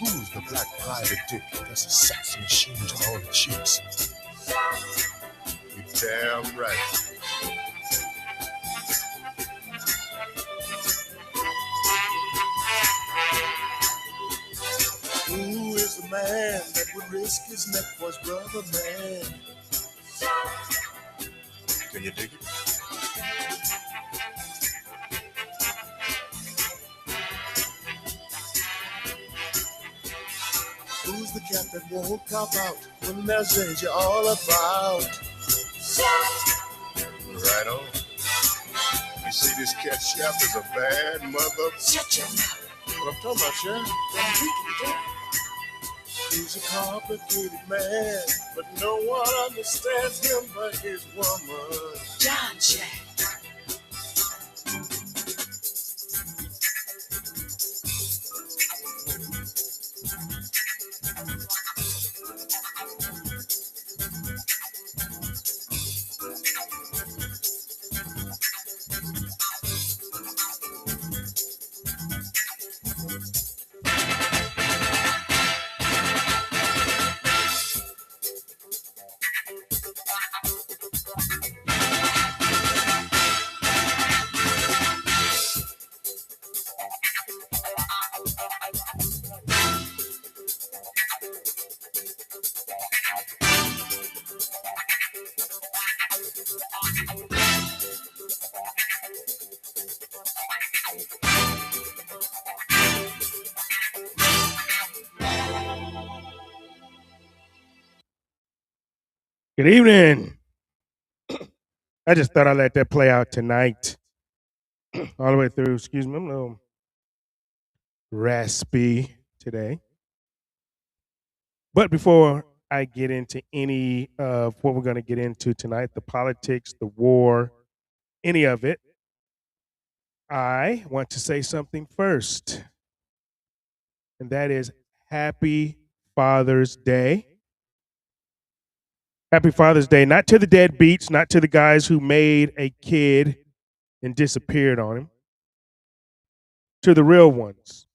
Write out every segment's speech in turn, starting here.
Who's the black private dick that's a sex machine to all the chicks? You damn right. Who is the man that would risk his neck for his brother, man? Can you dig it? Who's the cat that won't cop out when there's danger all about? Right on. You see, this cat chef is a bad mother. Shut your mouth. What I'm talking about, Chef? He's a complicated man, but no one understands him but his woman. John Jack. Good evening. I just thought I'd let that play out tonight. All the way through. Excuse me, I'm a little raspy today. But before I get into any of what we're going to get into tonight, the politics, the war, any of it, I want to say something first. And that is Happy Father's Day. Happy Father's Day, not to the deadbeats, not to the guys who made a kid and disappeared on him, to the real ones,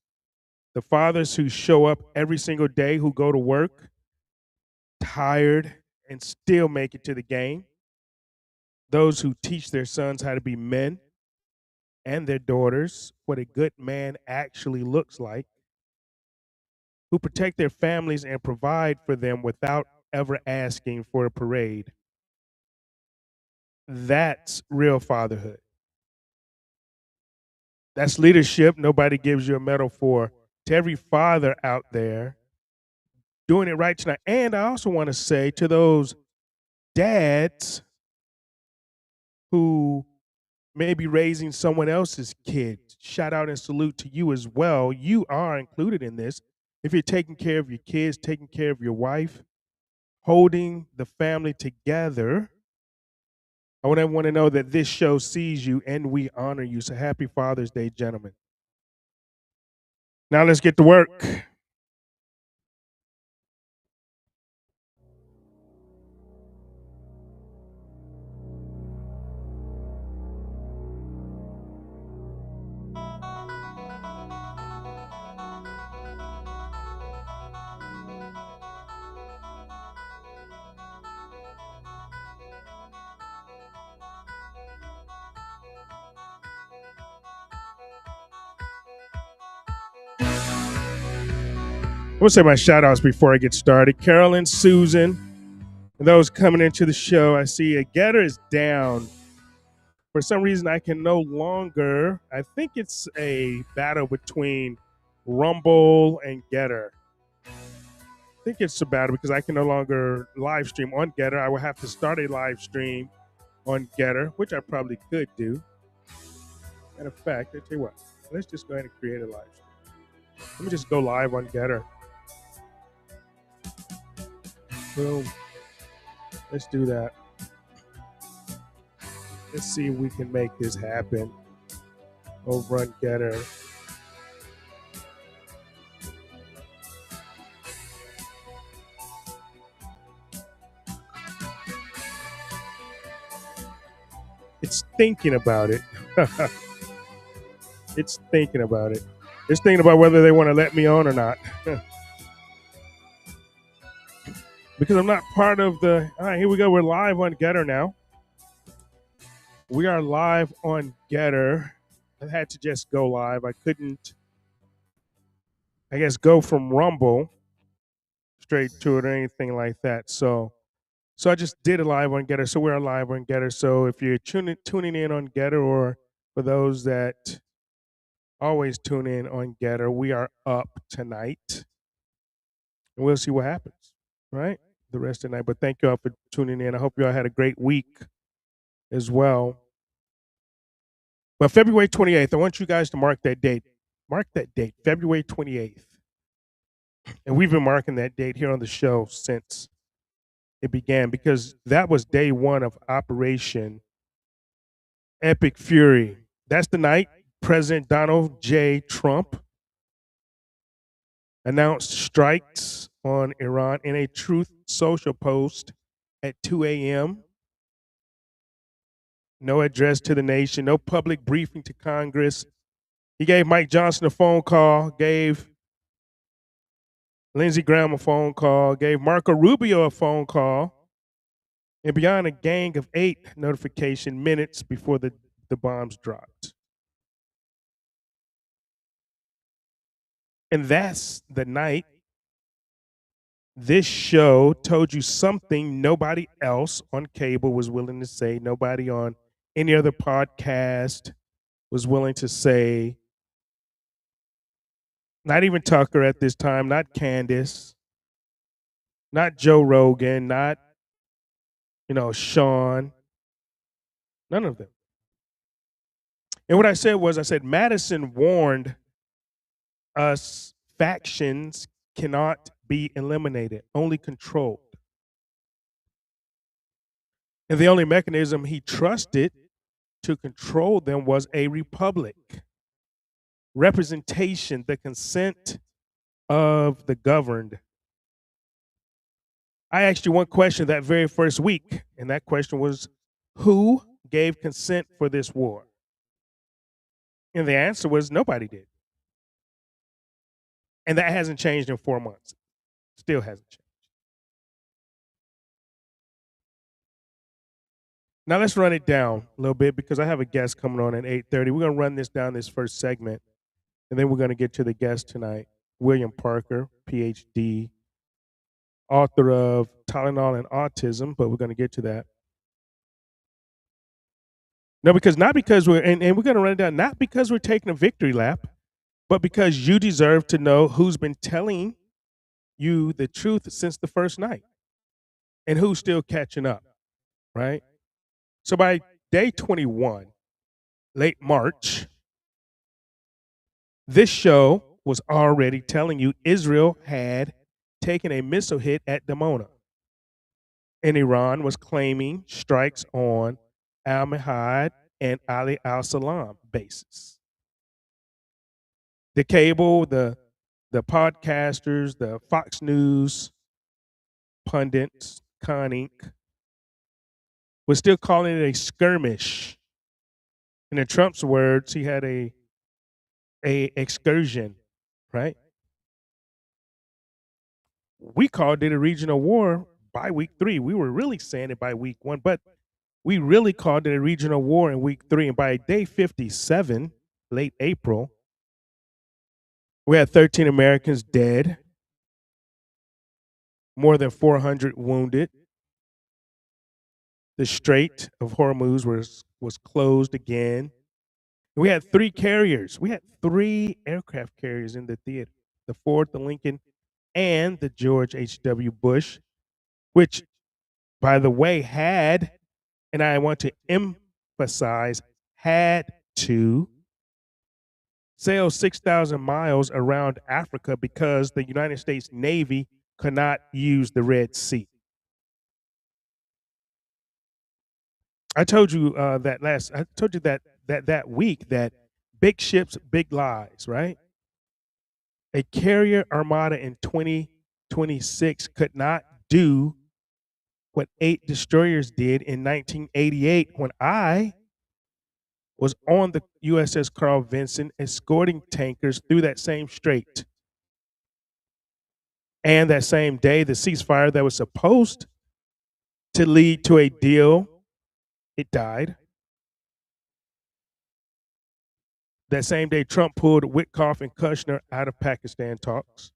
the fathers who show up every single day, who go to work tired and still make it to the game, those who teach their sons how to be men and their daughters what a good man actually looks like, who protect their families and provide for them without ever asking for a parade. That's real fatherhood. That's leadership nobody gives you a medal for. To every father out there doing it right tonight. And I also want to say to those dads who may be raising someone else's kid, shout out and salute to you as well. You are included in this. If you're taking care of your kids, taking care of your wife, holding the family together, I want everyone to know that this show sees you and we honor you. So happy Father's Day, gentlemen. Now let's get to work. I want to say my shout outs before I get started. Carolyn, Susan, and those coming into the show. I see a Getter is down. For some reason, I can no longer. I think it's a battle between Rumble and Getter. I think it's a battle because I can no longer live stream on Getter. I will have to start a live stream on Getter, which I probably could do. Matter of fact, I tell you what, let's just go ahead and create a live stream. Let me just go live on Getter. Boom. Let's do that. Let's see if we can make this happen over on Getter. It's thinking about it. It's thinking about it. It's thinking about whether they want to let me on or not. Because I'm not part of the. All right, here we go. We're live on Getter now. We are live on Getter. I had to just go live. I couldn't, I guess, go from Rumble straight to it or anything like that. So I just did a live on Getter. So we're live on Getter. So if you're tuning in on Getter, or for those that always tune in on Getter, we are up tonight. And we'll see what happens, right? The rest of the night. But thank you all for tuning in. I hope you all had a great week as well. But February 28th, I want you guys to mark that date. Mark that date, February 28th. And we've been marking that date here on the show since it began, because that was day one of Operation Epic Fury. That's the night President Donald J. Trump announced strikes on Iran in a Truth Social post at 2 a.m. No address to the nation, no public briefing to Congress. He gave Mike Johnson a phone call, gave Lindsey Graham a phone call, gave Marco Rubio a phone call, and beyond a gang of 8 notification minutes before the bombs dropped. And that's the night this show told you something nobody else on cable was willing to say, nobody on any other podcast was willing to say, not even Tucker at this time, not Candace, not Joe Rogan, not, Sean, none of them. And what I said was, Madison warned us factions cannot be eliminated, only controlled. And the only mechanism he trusted to control them was a republic. Representation, the consent of the governed. I asked you one question that very first week, and that question was, who gave consent for this war? And the answer was nobody did. And that hasn't changed in 4 months. Still hasn't changed. Now let's run it down a little bit, because I have a guest coming on at 8:30. We're going to run this down, this first segment, and then we're going to get to the guest tonight, William Parker, PhD, author of Tylenol and Autism, but we're going to get to that. No, not because we're, and we're going to run it down, not because we're taking a victory lap, but because you deserve to know who's been telling you the truth since the first night and who's still catching up, right? So by day 21, late March, this show was already telling you Israel had taken a missile hit at Dimona, and Iran was claiming strikes on Al-Mahad and Ali al-Salam bases. The cable, the podcasters, the Fox News pundits, Con Inc., was still calling it a skirmish. And in Trump's words, he had a excursion, right? We called it a regional war by week 3. We were really saying it by week 1, but we really called it a regional war in week 3. And by day 57, late April, we had 13 Americans dead, more than 400 wounded. The Strait of Hormuz was closed again. We had 3 carriers. We had 3 aircraft carriers in the theater: the Ford, the Lincoln, and the George H.W. Bush, which, by the way, had, and I want to emphasize, had to sail 6,000 miles around Africa because the United States Navy could not use the Red Sea. I told you that week that big ships, big lies, right? A carrier armada in 2026 could not do what 8 destroyers did in 1988 when I was on the USS Carl Vinson escorting tankers through that same strait. And that same day, the ceasefire that was supposed to lead to a deal, it died. That same day, Trump pulled Witkoff and Kushner out of Pakistan talks.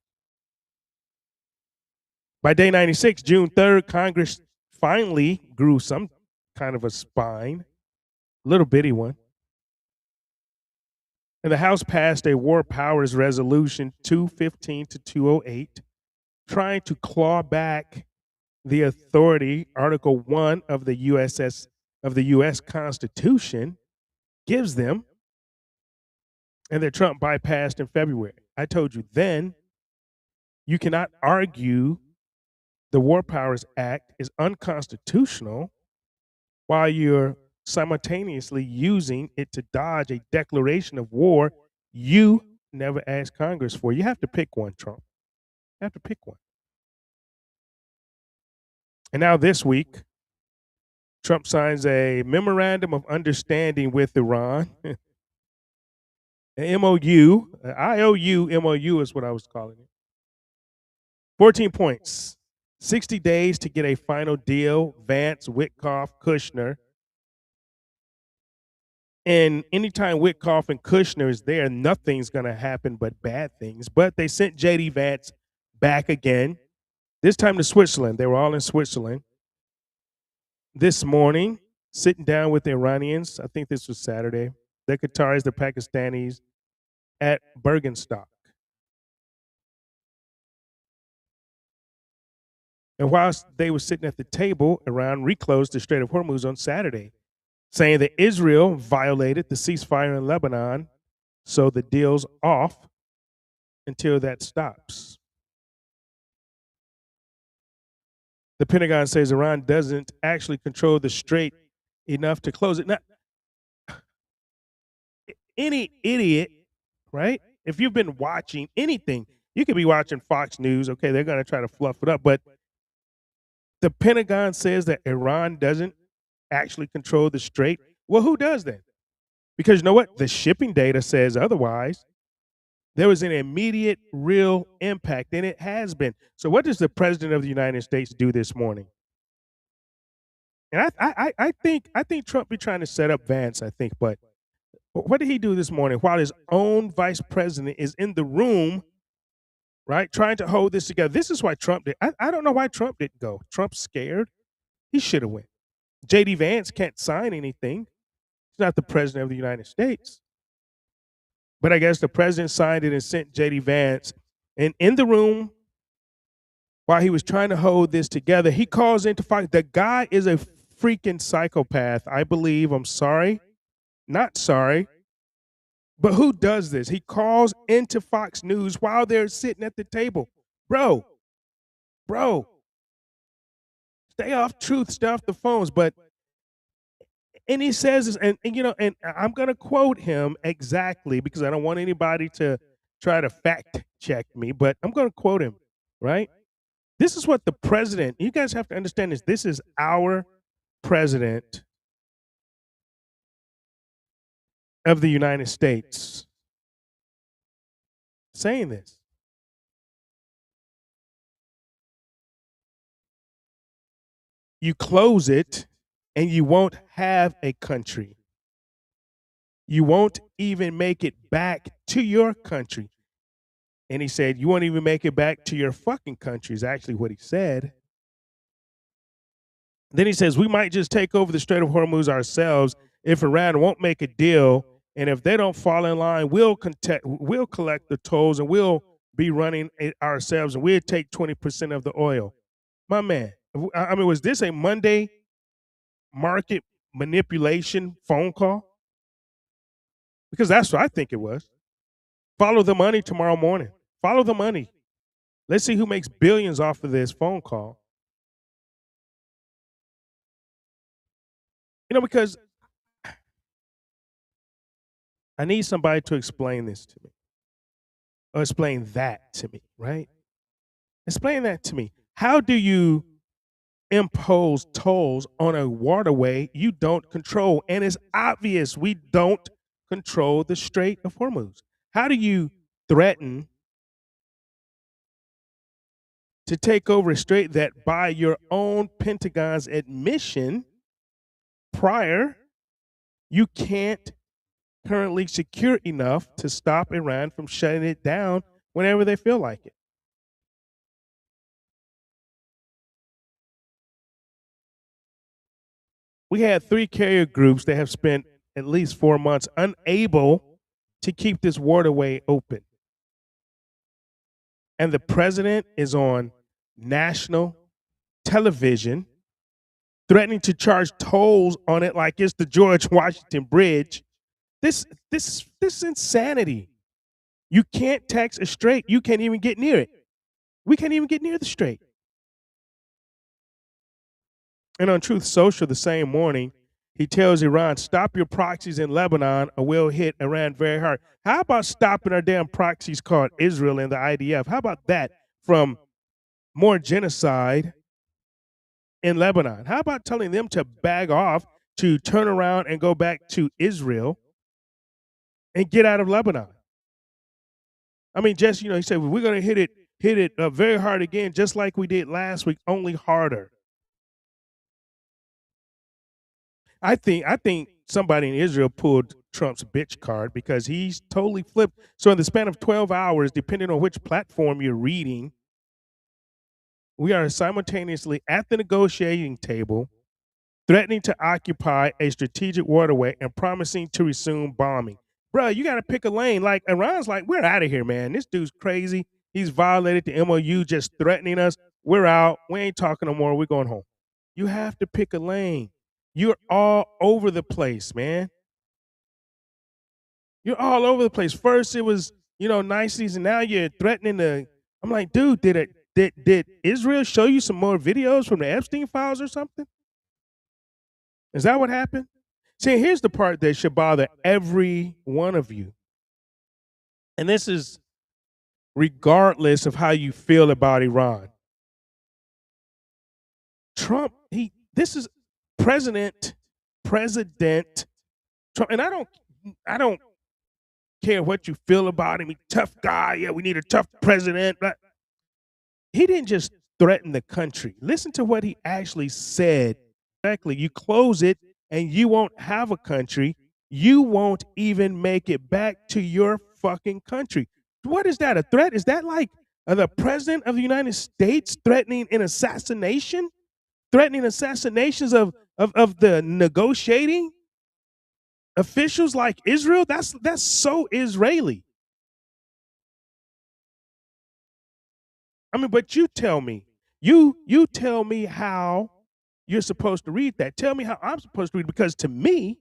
By day 96, June 3rd, Congress finally grew some kind of a spine, little bitty one. And the House passed a War Powers Resolution 215 to 208, trying to claw back the authority Article 1 of the US Constitution gives them, and that Trump bypassed in February. I told you then, you cannot argue the War Powers Act is unconstitutional while you're simultaneously using it to dodge a declaration of war you never asked Congress for. You have to pick one, Trump. You have to pick one. And now this week, Trump signs a memorandum of understanding with Iran. An MOU, IOU MOU is what I was calling it. 14 points, 60 days to get a final deal. Vance, Witkoff, Kushner. And anytime Witkoff and Kushner is there, nothing's going to happen but bad things. But they sent J.D. Vance back again, this time to Switzerland. They were all in Switzerland. This morning, sitting down with the Iranians, I think this was Saturday, the Qataris, the Pakistanis, at Bergenstock. And whilst they were sitting at the table, Iran reclosed the Strait of Hormuz on Saturday, saying that Israel violated the ceasefire in Lebanon, so the deal's off until that stops. The Pentagon says Iran doesn't actually control the strait enough to close it. Now, any idiot, right? If you've been watching anything, you could be watching Fox News. Okay, they're going to try to fluff it up. But the Pentagon says that Iran doesn't actually control the strait. Well, who does then? Because you know what? The shipping data says otherwise. There was an immediate, real impact, and it has been. So what does the President of the United States do this morning? And I think Trump be trying to set up Vance, I think, but what did he do this morning while his own vice president is in the room, right, trying to hold this together? This is why Trump did. I don't know why Trump didn't go. Trump's scared. He should have went. J.D. Vance can't sign anything. He's not the President of the United States. But I guess the president signed it and sent J.D. Vance. And in the room, while he was trying to hold this together, he calls into Fox. The guy is a freaking psychopath, I believe. I'm sorry. Not sorry. But who does this? He calls into Fox News while they're sitting at the table. Bro, stay off truth, stay off the phones. And he says this, and and I'm going to quote him exactly because I don't want anybody to try to fact check me, but I'm going to quote him, right? This is what the president, you guys have to understand this is our president of the United States saying this. You close it and you won't have a country. You won't even make it back to your country. And he said, you won't even make it back to your fucking country is actually what he said. Then he says, we might just take over the Strait of Hormuz ourselves if Iran won't make a deal. And if they don't fall in line, we'll collect the tolls and we'll be running it ourselves and we'll take 20% of the oil. My man, I mean, was this a Monday market manipulation phone call? Because that's what I think it was. Follow the money tomorrow morning. Follow the money. Let's see who makes billions off of this phone call. Because I need somebody to explain this to me. Or explain that to me, right? Explain that to me. How do you impose tolls on a waterway you don't control? And it's obvious we don't control the Strait of Hormuz. How do you threaten to take over a strait that, by your own Pentagon's admission prior, you can't currently secure enough to stop Iran from shutting it down whenever they feel like it. We had 3 carrier groups that have spent at least 4 months unable to keep this waterway open. And the president is on national television threatening to charge tolls on it like it's the George Washington Bridge. This is insanity. You can't tax a strait. You can't even get near it. We can't even get near the strait. And on Truth Social the same morning, he tells Iran, stop your proxies in Lebanon or we'll hit Iran very hard. How about stopping our damn proxies called Israel and the IDF? How about that from more genocide in Lebanon? How about telling them to bag off, to turn around and go back to Israel and get out of Lebanon? I mean, just, he said, we're going to hit it very hard again, just like we did last week, only harder. I think somebody in Israel pulled Trump's bitch card because he's totally flipped. So in the span of 12 hours, depending on which platform you're reading, we are simultaneously at the negotiating table, threatening to occupy a strategic waterway and promising to resume bombing. Bruh, you got to pick a lane. Like, Iran's like, we're out of here, man. This dude's crazy. He's violated the MOU, just threatening us. We're out. We ain't talking no more. We're going home. You have to pick a lane. You're all over the place, man. You're all over the place. First it was, niceties, and now you're threatening to. I'm like, dude, did Israel show you some more videos from the Epstein files or something? Is that what happened? See, here's the part that should bother every one of you. And this is regardless of how you feel about Iran. Trump, this is President Trump, and I don't care what you feel about him. He's a tough guy. Yeah, we need a tough president. But he didn't just threaten the country. Listen to what he actually said. Exactly. You close it and you won't have a country. You won't even make it back to your fucking country. What is that? A threat? Is that like the president of the United States threatening an assassination? Threatening assassinations of the negotiating officials like Israel? That's so Israeli. I mean, but you tell me. You tell me how you're supposed to read that. Tell me how I'm supposed to read it, because to me,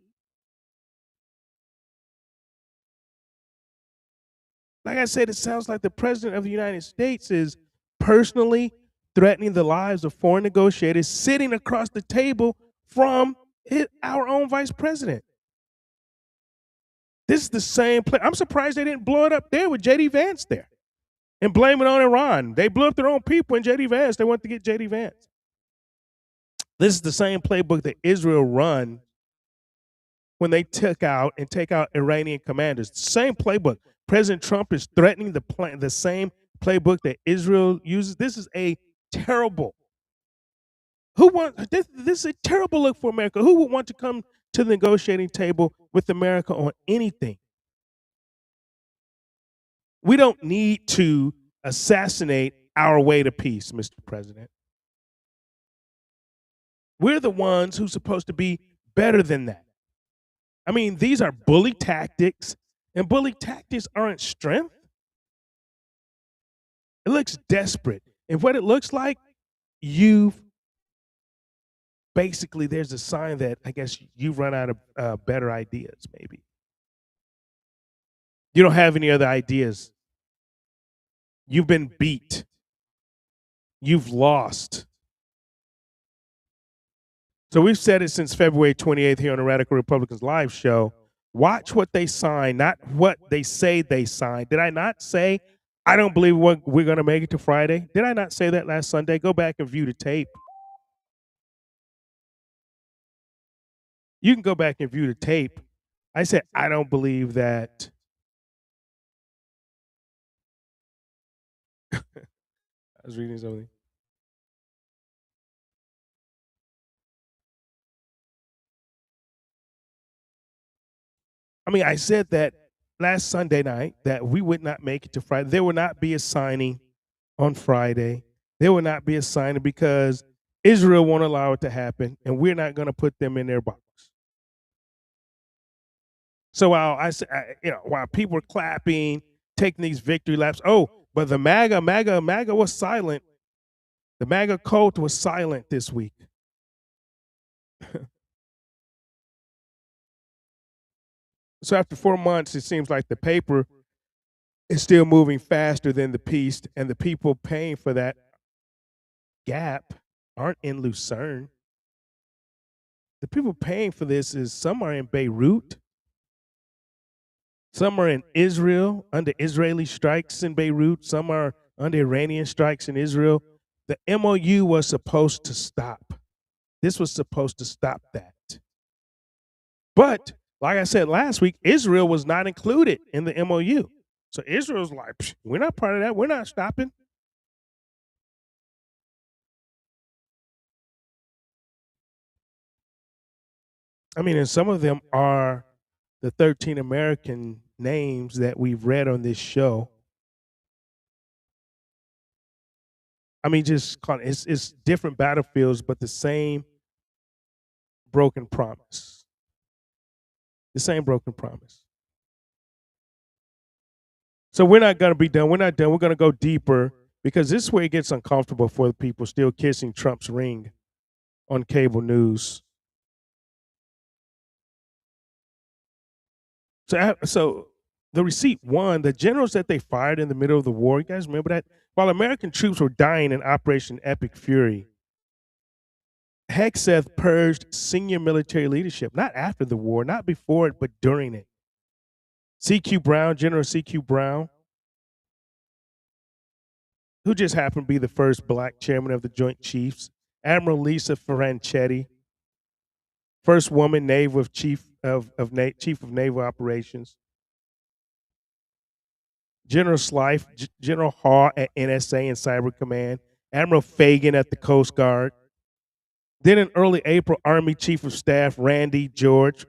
like I said, it sounds like the president of the United States is personally threatening the lives of foreign negotiators sitting across the table from our own vice president. This is the same place. I'm surprised they didn't blow it up there with J.D. Vance there and blame it on Iran. They blew up their own people in J.D. Vance. They want to get J.D. Vance. This is the same playbook that Israel run when they take out Iranian commanders. Same playbook. President Trump is threatening the same playbook that Israel uses. This is a terrible. This is a terrible look for America. Who would want to come to the negotiating table with America on anything? We don't need to assassinate our way to peace, Mr. President. We're the ones who's supposed to be better than that. I mean, these are bully tactics, and bully tactics aren't strength. It looks desperate. And what it looks like, basically, there's a sign that I guess you've run out of better ideas, maybe. You don't have any other ideas. You've been beat. You've lost. So we've said it since February 28th here on the Radical Republicans Live show. Watch what they sign, not what they say they sign. Did I not say I don't believe we're going to make it to Friday? Did I not say that last Sunday? Go back and view the tape. You can go back and view the tape. I said I don't believe that. I was reading something. I mean, I said that last Sunday night that we would not make it to Friday. There will not be a signing on Friday. There will not be a signing because Israel won't allow it to happen, and we're not going to put them in their box. So while while people were clapping, taking these victory laps, but the MAGA was silent. The MAGA cult was silent this week. So after 4 months, it seems like the paper is still moving faster than the piece, and the people paying for that gap aren't in Lucerne. The people paying for this is some are in Beirut, some are in Israel under Israeli strikes in Beirut, some are under Iranian strikes in Israel. The MOU was supposed to stop. This was supposed to stop that. But like I said last week, Israel was not included in the MOU. So Israel's like, we're not part of that. We're not stopping. I mean, and some of them are the 13 American names that we've read on this show. I mean, it's different battlefields, but the same broken promise. The same broken promise. So we're not going to be done. We're not done. We're going to go deeper because this is where it gets uncomfortable for the people still kissing Trump's ring on cable news. So the receipt one, the generals that they fired in the middle of the war, you guys remember that? While American troops were dying in Operation Epic Fury, Hegseth purged senior military leadership, not after the war, not before it, but during it. C.Q. Brown, General C.Q. Brown, who just happened to be the first black chairman of the Joint Chiefs, Admiral Lisa Franchetti, first woman naval chief of naval operations, General Slife, General Hall at NSA and Cyber Command, Admiral Fagan at the Coast Guard. Then in early April, Army Chief of Staff Randy George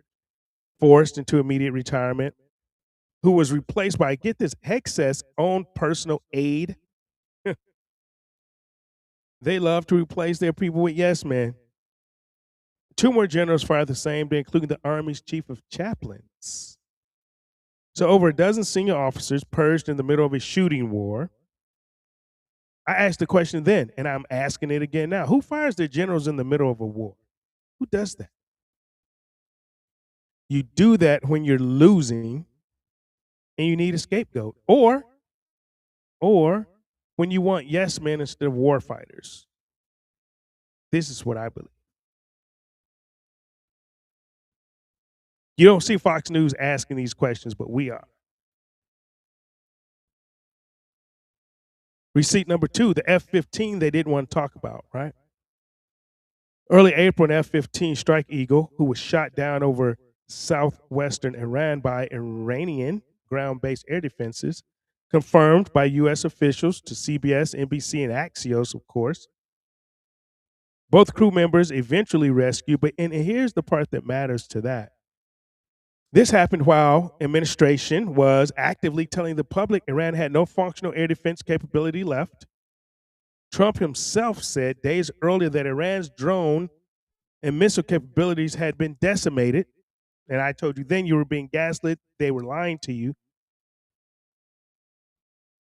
forced into immediate retirement, who was replaced by, get this, Hegseth's own personal aide. They love to replace their people with yes men. Two more generals fired the same day, including the Army's chief of chaplains. So over a dozen senior officers purged in the middle of a shooting war. I asked the question then, and I'm asking it again now. Who fires their generals in the middle of a war? Who does that? You do that when you're losing and you need a scapegoat, or when you want yes men instead of war fighters. This is what I believe. You don't see Fox News asking these questions, but we are. Receipt number two, the F-15 they didn't want to talk about, right? Early April, an F-15 Strike Eagle, who was shot down over southwestern Iran by Iranian ground-based air defenses, confirmed by U.S. officials to CBS, NBC, and Axios, of course. Both crew members eventually rescued, and here's the part that matters to that. This happened while administration was actively telling the public Iran had no functional air defense capability left. Trump himself said days earlier that Iran's drone and missile capabilities had been decimated. And I told you then you were being gaslit. They were lying to you.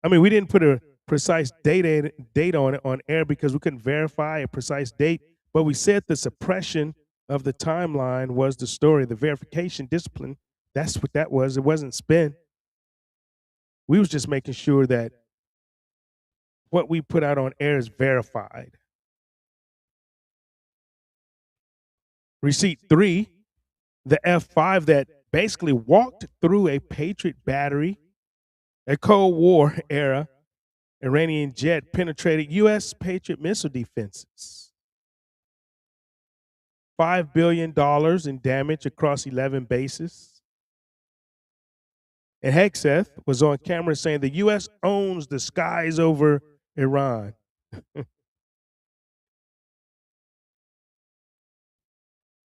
I mean, we didn't put a precise date on it on air because we couldn't verify a precise date, but we said the suppression of the timeline was the story. The verification discipline, that's what that was. It wasn't spin. We was just making sure that what we put out on air is verified. Receipt three, the F-5 that basically walked through a Patriot battery, a Cold War era Iranian jet penetrated U.S. Patriot missile defenses. $5 billion in damage across 11 bases. And Hegseth was on camera saying the U.S. owns the skies over Iran.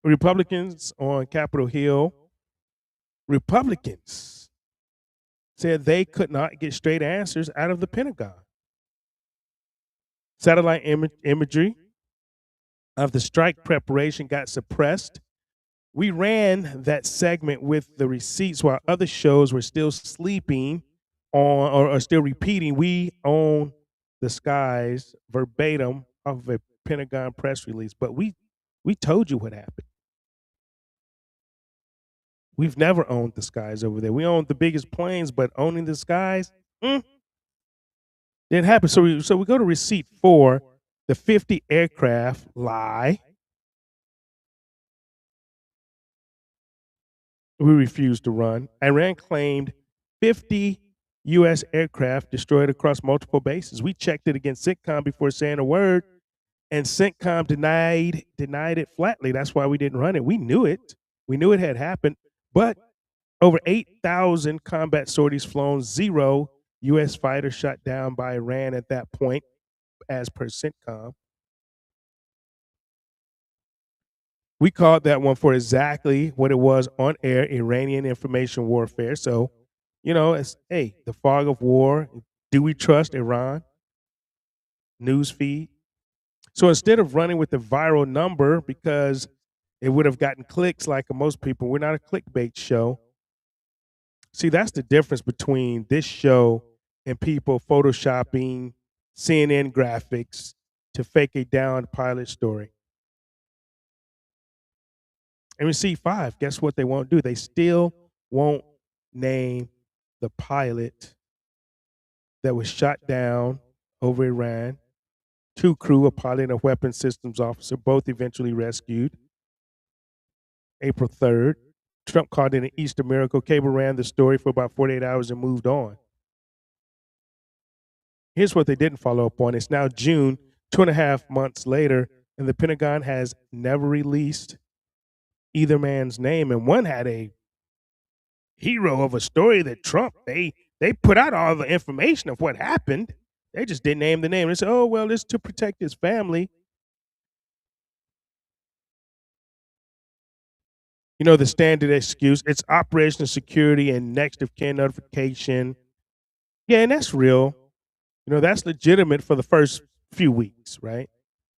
Republicans on Capitol Hill Republicans said they could not get straight answers out of the Pentagon. Satellite imagery of the strike preparation got suppressed. We ran that segment with the receipts while other shows were still sleeping on or still repeating, "We own the skies," verbatim of a Pentagon press release. But we told you what happened. We've never owned the skies over there. We owned the biggest planes, but owning the skies, didn't happen. So we go to receipt 4, the 50 aircraft lie. We refused to run. Iran claimed 50 U.S. aircraft destroyed across multiple bases. We checked it against CENTCOM before saying a word, and CENTCOM denied it flatly. That's why we didn't run it. We knew it. We knew it had happened. But over 8,000 combat sorties flown, 0 U.S. fighters shot down by Iran at that point, as per CENTCOM. We called that one for exactly what it was on air, Iranian information warfare. So, it's, hey, the fog of war. Do we trust Iran? News feed. So instead of running with the viral number, because it would have gotten clicks like most people, we're not a clickbait show. See, that's the difference between this show and people photoshopping CNN graphics to fake a downed pilot story. And receipt 5, guess what they won't do? They still won't name the pilot that was shot down over Iran. 2 crew, a pilot and a weapons systems officer, both eventually rescued. April 3rd. Trump called it an Easter miracle. Cable ran the story for about 48 hours and moved on. Here's what they didn't follow up on. It's now June, 2.5 months later, and the Pentagon has never released either man's name. And one had a hero of a story that Trump, they put out all the information of what happened. They just didn't name the name. They said, oh, well, it's to protect his family. The standard excuse, it's operational security and next of kin notification. Yeah, and that's real. That's legitimate for the first few weeks, right?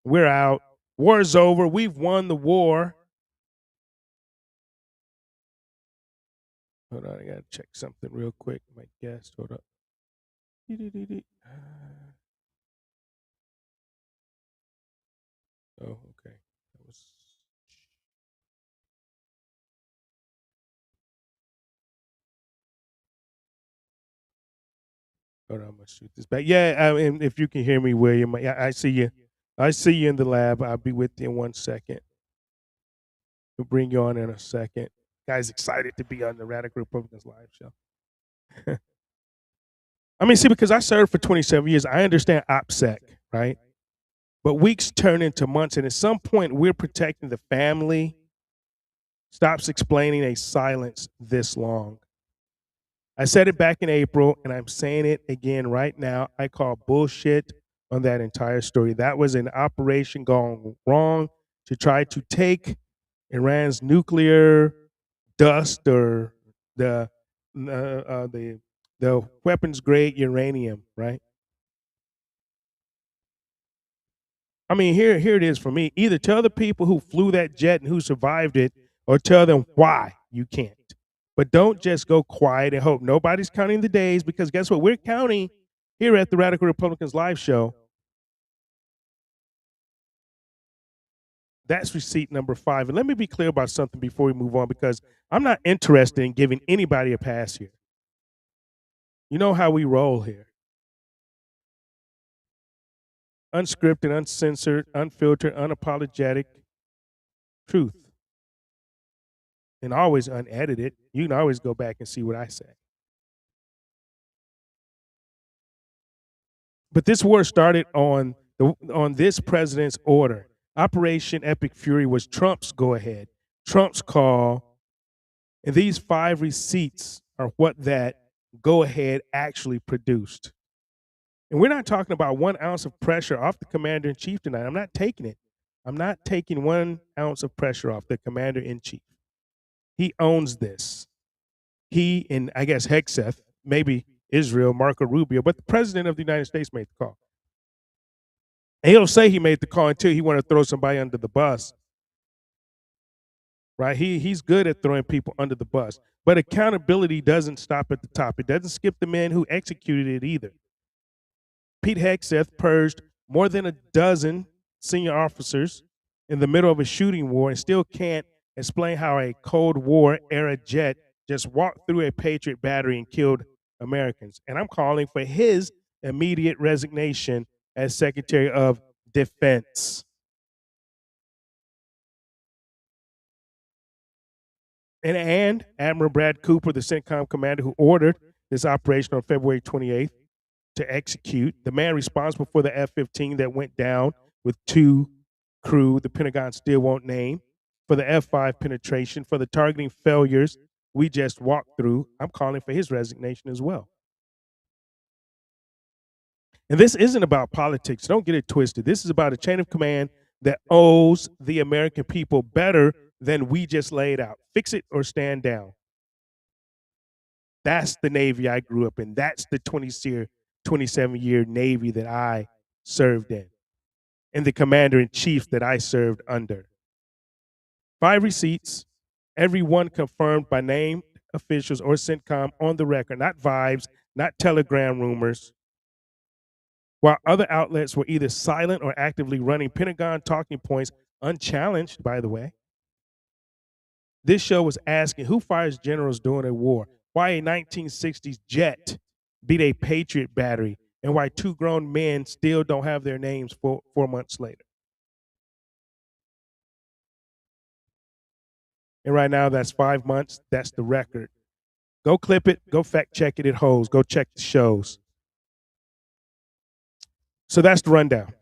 We're out. War's over. We've won the war. Hold on, I gotta check something real quick. My guest, hold up. Oh, okay. Hold on, I'm gonna shoot this back. Yeah, and if you can hear me, William, I see you. I see you in the lab. I'll be with you in 1 second. We'll bring you on in a second. Guys, excited to be on the Radical Republicans live show. See, because I served for 27 years, I understand OPSEC, right? But weeks turn into months, and at some point, we're protecting the family. Stops explaining a silence this long. I said it back in April, and I'm saying it again right now. I call bullshit on that entire story. That was an operation gone wrong to try to take Iran's nuclear dust or the weapons grade uranium, right? Here it is for me. Either tell the people who flew that jet and who survived it, or tell them why you can't. But don't just go quiet and hope nobody's counting the days, because guess what? We're counting here at the Radical Republicans live show. That's receipt number 5. And let me be clear about something before we move on, because I'm not interested in giving anybody a pass here. You know how we roll here. Unscripted, uncensored, unfiltered, unapologetic truth. And always unedited. You can always go back and see what I say. But this war started on this president's order. Operation Epic Fury was Trump's go-ahead, Trump's call, and these 5 receipts are what that go-ahead actually produced. And we're not talking about 1 ounce of pressure off the commander-in-chief tonight. I'm not taking it. I'm not taking 1 ounce of pressure off the commander-in-chief. He owns this. he and I guess Hegseth, maybe Israel, Marco Rubio, but the president of the United States made the call. And he'll say he made the call until he want to throw somebody under the bus. Right? He's good at throwing people under the bus. But accountability doesn't stop at the top. It doesn't skip the man who executed it either. Pete Hegseth purged more than a dozen senior officers in the middle of a shooting war and still can't explain how a Cold War era jet just walked through a Patriot battery and killed Americans. And I'm calling for his immediate resignation as Secretary of Defense. And Admiral Brad Cooper, the CENTCOM commander who ordered this operation on February 28th to execute, the man responsible for the F-15 that went down with 2 crew the Pentagon still won't name, for the F-5 penetration, for the targeting failures we just walked through. I'm calling for his resignation as well. And this isn't about politics. Don't get it twisted. This is about a chain of command that owes the American people better than we just laid out. Fix it or stand down. That's the Navy I grew up in. That's the 27-year Navy that I served in, and the commander-in-chief that I served under. 5 receipts, every one confirmed by named officials or CENTCOM on the record, not vibes, not telegram rumors. While other outlets were either silent or actively running Pentagon talking points, unchallenged, by the way. This show was asking who fires generals during a war, why a 1960s jet beat a Patriot battery, and why 2 grown men still don't have their names 4 months later. And right now, that's 5 months. That's the record. Go clip it. Go fact check it. It holds. Go check the shows. So that's the rundown.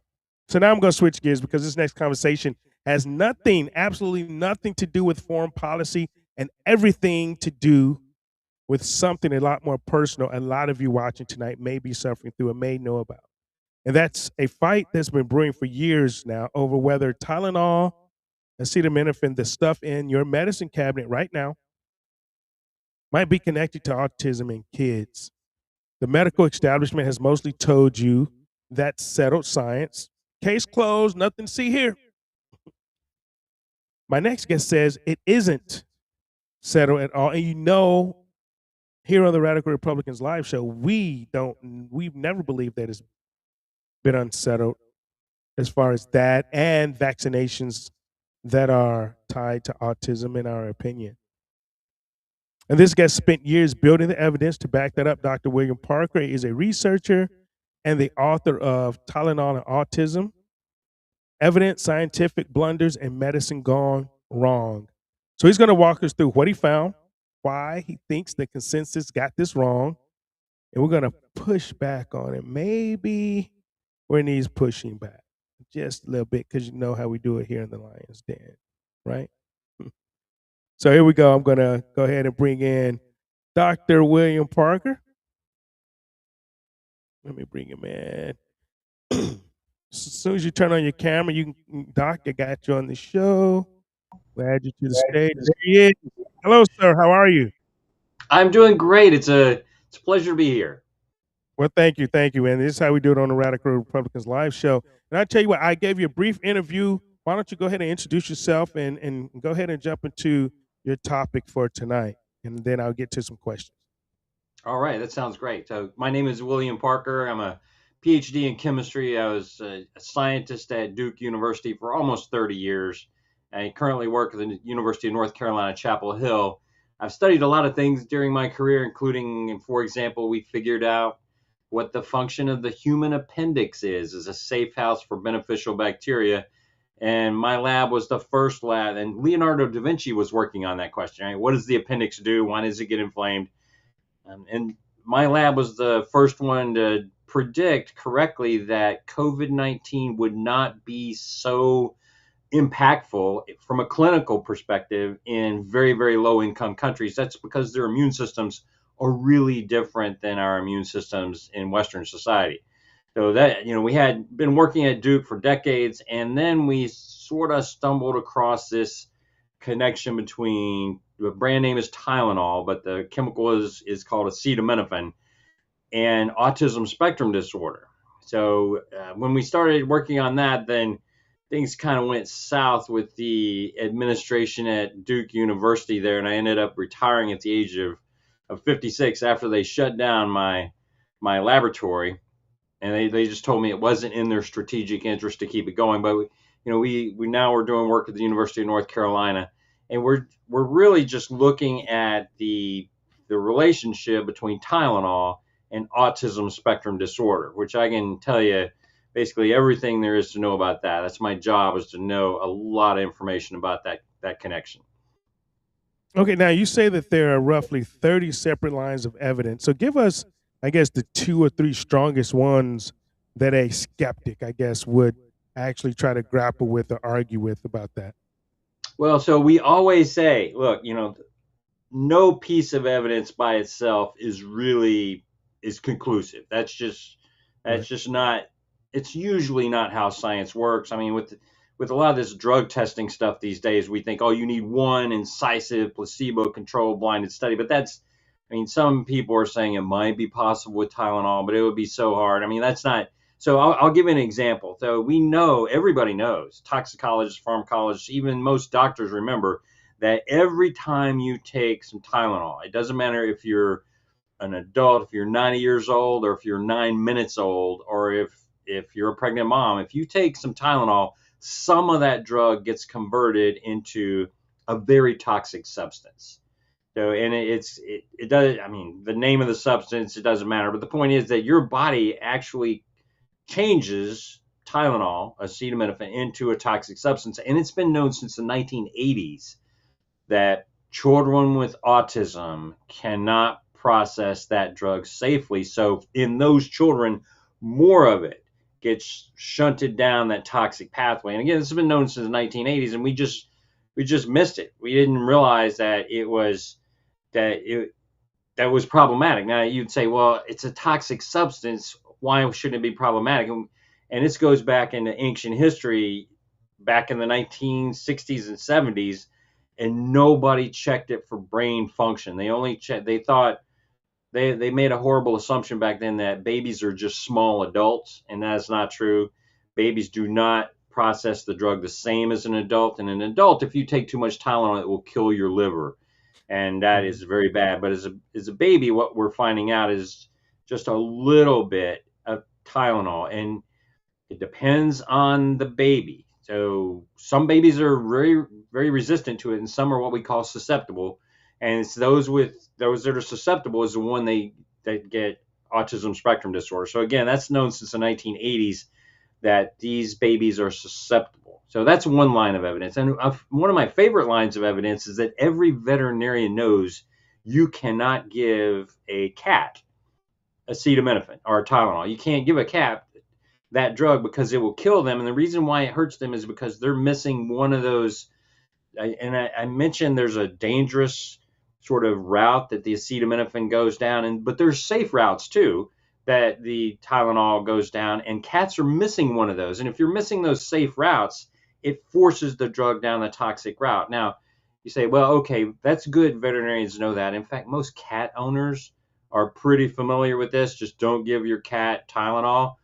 So now I'm going to switch gears because this next conversation has nothing, absolutely nothing to do with foreign policy and everything to do with something a lot more personal a lot of you watching tonight may be suffering through and may know about. And that's a fight that's been brewing for years now over whether Tylenol, acetaminophen, the stuff in your medicine cabinet right now, might be connected to autism in kids. The medical establishment has mostly told you that's settled science. Case closed, nothing to see here. My next guest says it isn't settled at all. And you know, here on the Radical Republicans live show, we've never believed that it's been unsettled as far as that and vaccinations that are tied to autism, in our opinion. And this guest spent years building the evidence to back that up. Dr. William Parker is a researcher and the author of Tylenol and Autism, Evidence, Scientific Blunders, and Medicine Gone Wrong. So he's going to walk us through what he found, why he thinks the consensus got this wrong, and we're going to push back on it. Maybe where it needs pushing back just a little bit, because you know how we do it here in the Lion's Den, right? So here we go. I'm going to go ahead and bring in Dr. William Parker. Let me bring him in. As soon as you turn on your camera, you can, Doc, I got you on the show. We'll add you to the stage. There he is. Hello, sir. How are you? I'm doing great. It's a pleasure to be here. Well, thank you. And this is how we do it on the Radical Republicans live show. And I tell you what, I gave you a brief interview. Why don't you go ahead and introduce yourself and go ahead and jump into your topic for tonight, and then I'll get to some questions. All right, that sounds great. So my name is William Parker. I'm a PhD in chemistry. I was a scientist at Duke University for almost 30 years. I currently work at the University of North Carolina, Chapel Hill. I've studied a lot of things during my career, including, for example, we figured out what the function of the human appendix is as a safe house for beneficial bacteria. And my lab was the first lab, and Leonardo da Vinci was working on that question. Right? What does the appendix do? Why does it get inflamed? And my lab was the first one to predict correctly that COVID-19 would not be so impactful from a clinical perspective in very, very low income countries. That's because their immune systems are really different than our immune systems in Western society. So that, we had been working at Duke for decades, and then we sort of stumbled across this connection between the brand name is Tylenol, but the chemical is called acetaminophen, and autism spectrum disorder. So when we started working on that, then things kind of went south with the administration at Duke University there, and I ended up retiring at the age of 56 after they shut down my laboratory, and they just told me it wasn't in their strategic interest to keep it going. But we now we're doing work at the University of North Carolina, and we're really just looking at the relationship between Tylenol and autism spectrum disorder, which I can tell you basically everything there is to know about that. That's my job, is to know a lot of information about that connection. Okay, now you say that there are roughly 30 separate lines of evidence. So give us, I guess, the 2 or 3 strongest ones that a skeptic, I guess, would actually try to grapple with or argue with about that. Well, so we always say, look, no piece of evidence by itself is conclusive. That's just not, it's usually not how science works. I mean, with a lot of this drug testing stuff these days, we think, oh, you need one incisive placebo-controlled blinded study. But some people are saying it might be possible with Tylenol, but it would be so hard. I mean, that's not. So I'll give you an example. So everybody knows, toxicologists, pharmacologists, even most doctors remember that every time you take some Tylenol, it doesn't matter if you're an adult, if you're 90 years old, or if you're 9 minutes old, or if you're a pregnant mom, if you take some Tylenol, some of that drug gets converted into a very toxic substance. So, and it does, I mean, the name of the substance, it doesn't matter. But the point is that your body actually changes Tylenol, acetaminophen, into a toxic substance. And it's been known since the 1980s that children with autism cannot process that drug safely. So in those children, more of it gets shunted down that toxic pathway. And again, this has been known since the 1980s, and we just missed it. We didn't realize that that was problematic. Now you'd say, well, it's a toxic substance. Why shouldn't it be problematic? And this goes back into ancient history, back in the 1960s and 70s, and nobody checked it for brain function. They only checked. They thought they made a horrible assumption back then that babies are just small adults, and that's not true. Babies do not process the drug the same as an adult. And an adult, if you take too much Tylenol, it will kill your liver, and that is very bad. But as a baby, what we're finding out is just a little bit of Tylenol, and it depends on the baby. So some babies are very, very resistant to it, and some are what we call susceptible. And it's those that are susceptible is the one that get autism spectrum disorder. So again, that's known since the 1980s that these babies are susceptible. So that's one line of evidence. And one of my favorite lines of evidence is that every veterinarian knows you cannot give a cat acetaminophen or Tylenol. You can't give a cat that drug because it will kill them. And the reason why it hurts them is because they're missing one of those. And I mentioned there's a dangerous sort of route that the acetaminophen goes down, but there's safe routes too that the Tylenol goes down, and cats are missing one of those. And if you're missing those safe routes, it forces the drug down the toxic route. Now, you say, well, okay, that's good. Veterinarians know that. In fact, most cat owners are pretty familiar with this. Just don't give your cat Tylenol.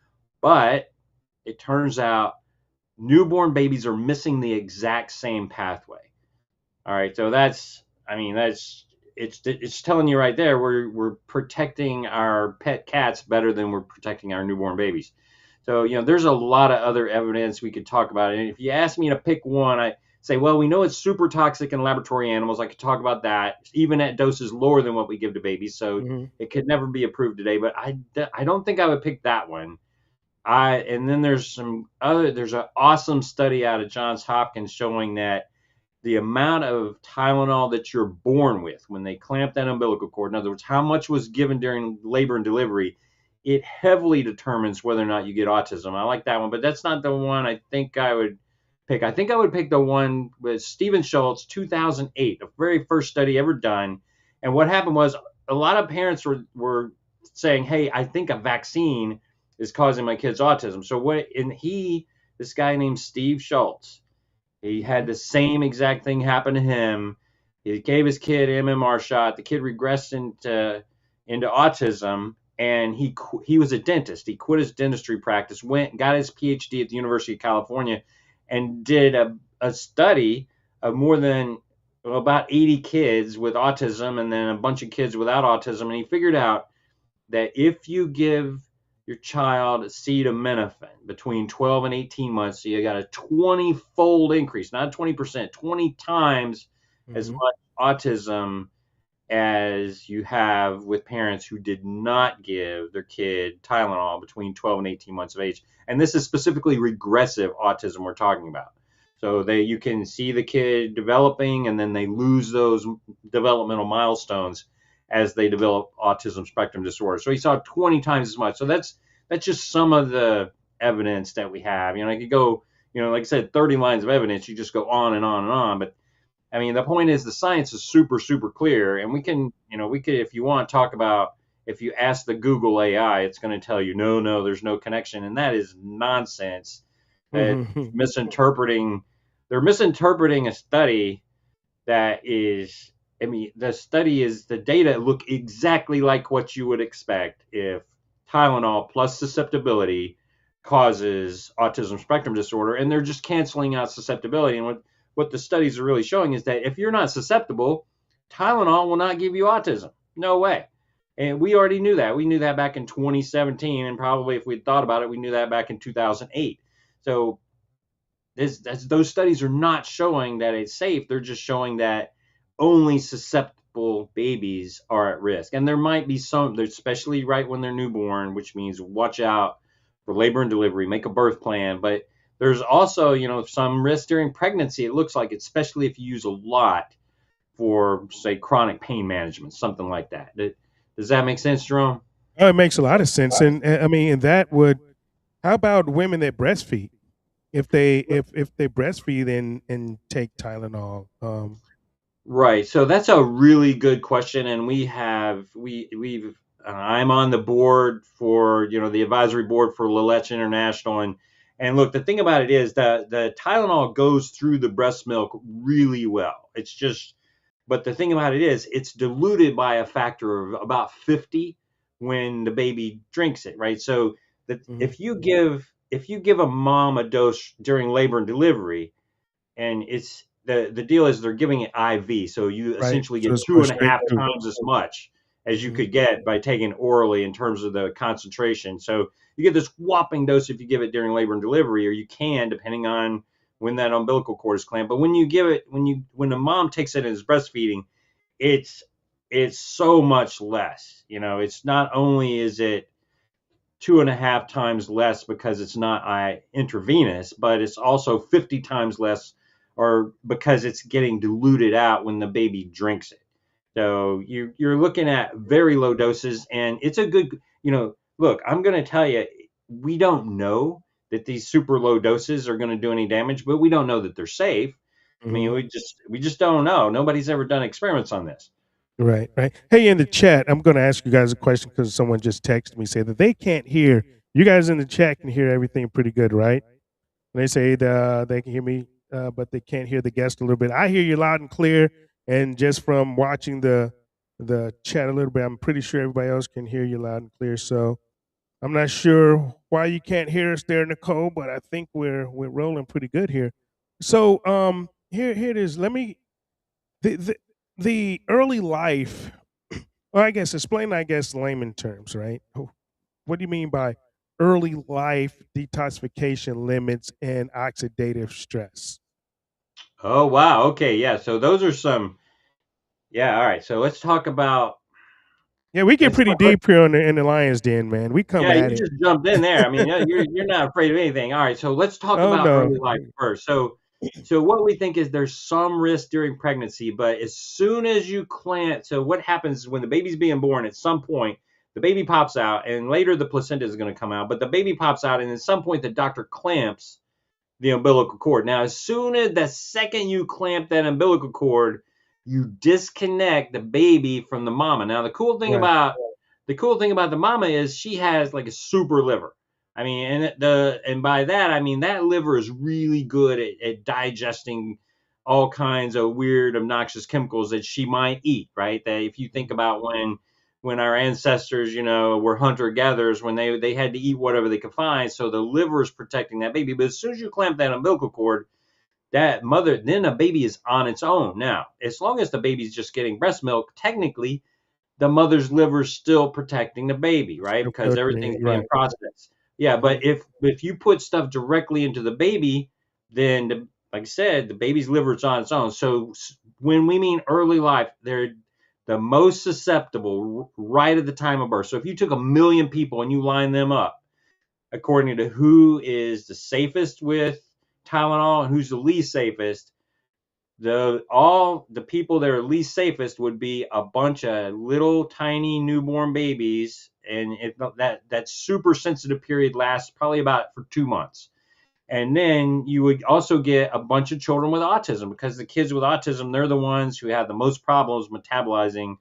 But it turns out newborn babies are missing the exact same pathway. All right, so it's telling you right there we're protecting our pet cats better than we're protecting our newborn babies. So there's a lot of other evidence we could talk about. And if you ask me to pick one, I say, well, we know it's super toxic in laboratory animals. I could talk about that, even at doses lower than what we give to babies. So it could never be approved today. But I don't think I would pick that one. And then there's an awesome study out of Johns Hopkins showing that the amount of Tylenol that you're born with when they clamp that umbilical cord, in other words, how much was given during labor and delivery, it heavily determines whether or not you get autism. I like that one, but that's not the one I think I would pick. I think I would pick the one with Stephen Schultz, 2008, the very first study ever done. And what happened was a lot of parents were saying, hey, I think a vaccine is causing my kid's autism. So this guy named Steve Schultz, he had the same exact thing happen to him. He gave his kid an MMR shot. The kid regressed into autism, and he was a dentist. He quit his dentistry practice, got his PhD at the University of California, and did a study of more than about 80 kids with autism and then a bunch of kids without autism. And he figured out that if you give your child acetaminophen between 12 and 18 months, so you got a 20-fold increase, not 20%, 20 times as much autism as you have with parents who did not give their kid Tylenol between 12 and 18 months of age. And this is specifically regressive autism we're talking about. So you can see the kid developing, and then they lose those developmental milestones as they develop autism spectrum disorder. So he saw 20 times as much. So that's just some of the evidence that we have. I could go, like I said, 30 lines of evidence. You just go on and on and on. But I mean, the point is the science is super, super clear. And we can, if you want, talk about, if you ask the Google AI, it's going to tell you, no, there's no connection. And that is nonsense. They're misinterpreting a study that is, the data look exactly like what you would expect if Tylenol plus susceptibility causes autism spectrum disorder, and they're just canceling out susceptibility. And what the studies are really showing is that if you're not susceptible, Tylenol will not give you autism. No way. And we already knew that. We knew that back in 2017, and probably if we'd thought about it, we knew that back in 2008. So those studies are not showing that it's safe. They're just showing that only susceptible babies are at risk. And there might be some, especially right when they're newborn, which means watch out for labor and delivery, make a birth plan. But there's also, some risk during pregnancy. It looks like, especially if you use a lot for, say, chronic pain management, something like that. Does that make sense, Jerome? Oh, it makes a lot of sense. And I mean, how about women that breastfeed? If they breastfeed and take Tylenol, right. So that's a really good question, and I'm on the board for the advisory board for Lilletch International, and look, the thing about it is that the Tylenol goes through the breast milk really well. But the thing about it is it's diluted by a factor of about 50 when the baby drinks it, right? So if you give a mom a dose during labor and delivery, and it's the deal is they're giving it IV, so you essentially get 2.5 times as much as you could get by taking orally in terms of the concentration. So you get this whopping dose if you give it during labor and delivery, or you can, depending on when that umbilical cord is clamped. But when you give it, when the mom takes it and is breastfeeding, it's so much less. It's not only is it 2.5 times less because it's not intravenous, but it's also 50 times less, or because it's getting diluted out when the baby drinks it. So you're looking at very low doses, and it's a good, look, I'm going to tell you, we don't know that these super low doses are going to do any damage, but we don't know that they're safe. I mean, we just don't know. Nobody's ever done experiments on this. Right. Hey, in the chat, I'm going to ask you guys a question because someone just texted me, say that they can't hear. You guys in the chat can hear everything pretty good, right? And they say that they can hear me, but they can't hear the guest a little bit. I hear you loud and clear, and just from watching the chat a little bit, I'm pretty sure everybody else can hear you loud and clear. So I'm not sure why you can't hear us there, Nicole, but I think we're rolling pretty good here. So here it is. Let me the early life. Well, explain layman terms, right? What do you mean by early life detoxification limits and oxidative stress? Oh, wow. Okay, yeah. So those are some. Yeah, all right. So let's talk about. Yeah, we get pretty deep here in the Lion's Den, man. We come at it. Yeah, you just jumped in there. I mean, you're not afraid of anything. All right, so let's talk about early life first. So what we think is there's some risk during pregnancy, but as soon as you clamp, so what happens when the baby's being born, at some point, the baby pops out, and later the placenta is going to come out, but the baby pops out, and at some point the doctor clamps the umbilical cord. Now, as soon as the second you clamp that umbilical cord, you disconnect the baby from the mama. Now, the cool thing about the mama is she has like a super liver. I mean, and by that I mean that liver is really good at digesting all kinds of weird, obnoxious chemicals that she might eat, right? That if you think about when our ancestors, were hunter gatherers, when they had to eat whatever they could find, so the liver is protecting that baby. But as soon as you clamp that umbilical cord, that mother, then a baby is on its own. Now, as long as the baby's just getting breast milk, technically the mother's liver is still protecting the baby, right? Still Because filtering everything's it, being right? processed. Yeah, Mhm. but if you put stuff directly into the baby, then like I said, the baby's liver is on its own. So when we mean early life, they're the most susceptible right at the time of birth. So if you took 1 million people and you line them up according to who is the safest with Tylenol and who's the least safest, all the people that are least safest would be a bunch of little tiny newborn babies, and that super sensitive period lasts probably about for 2 months. And then you would also get a bunch of children with autism, because the kids with autism, they're the ones who have the most problems metabolizing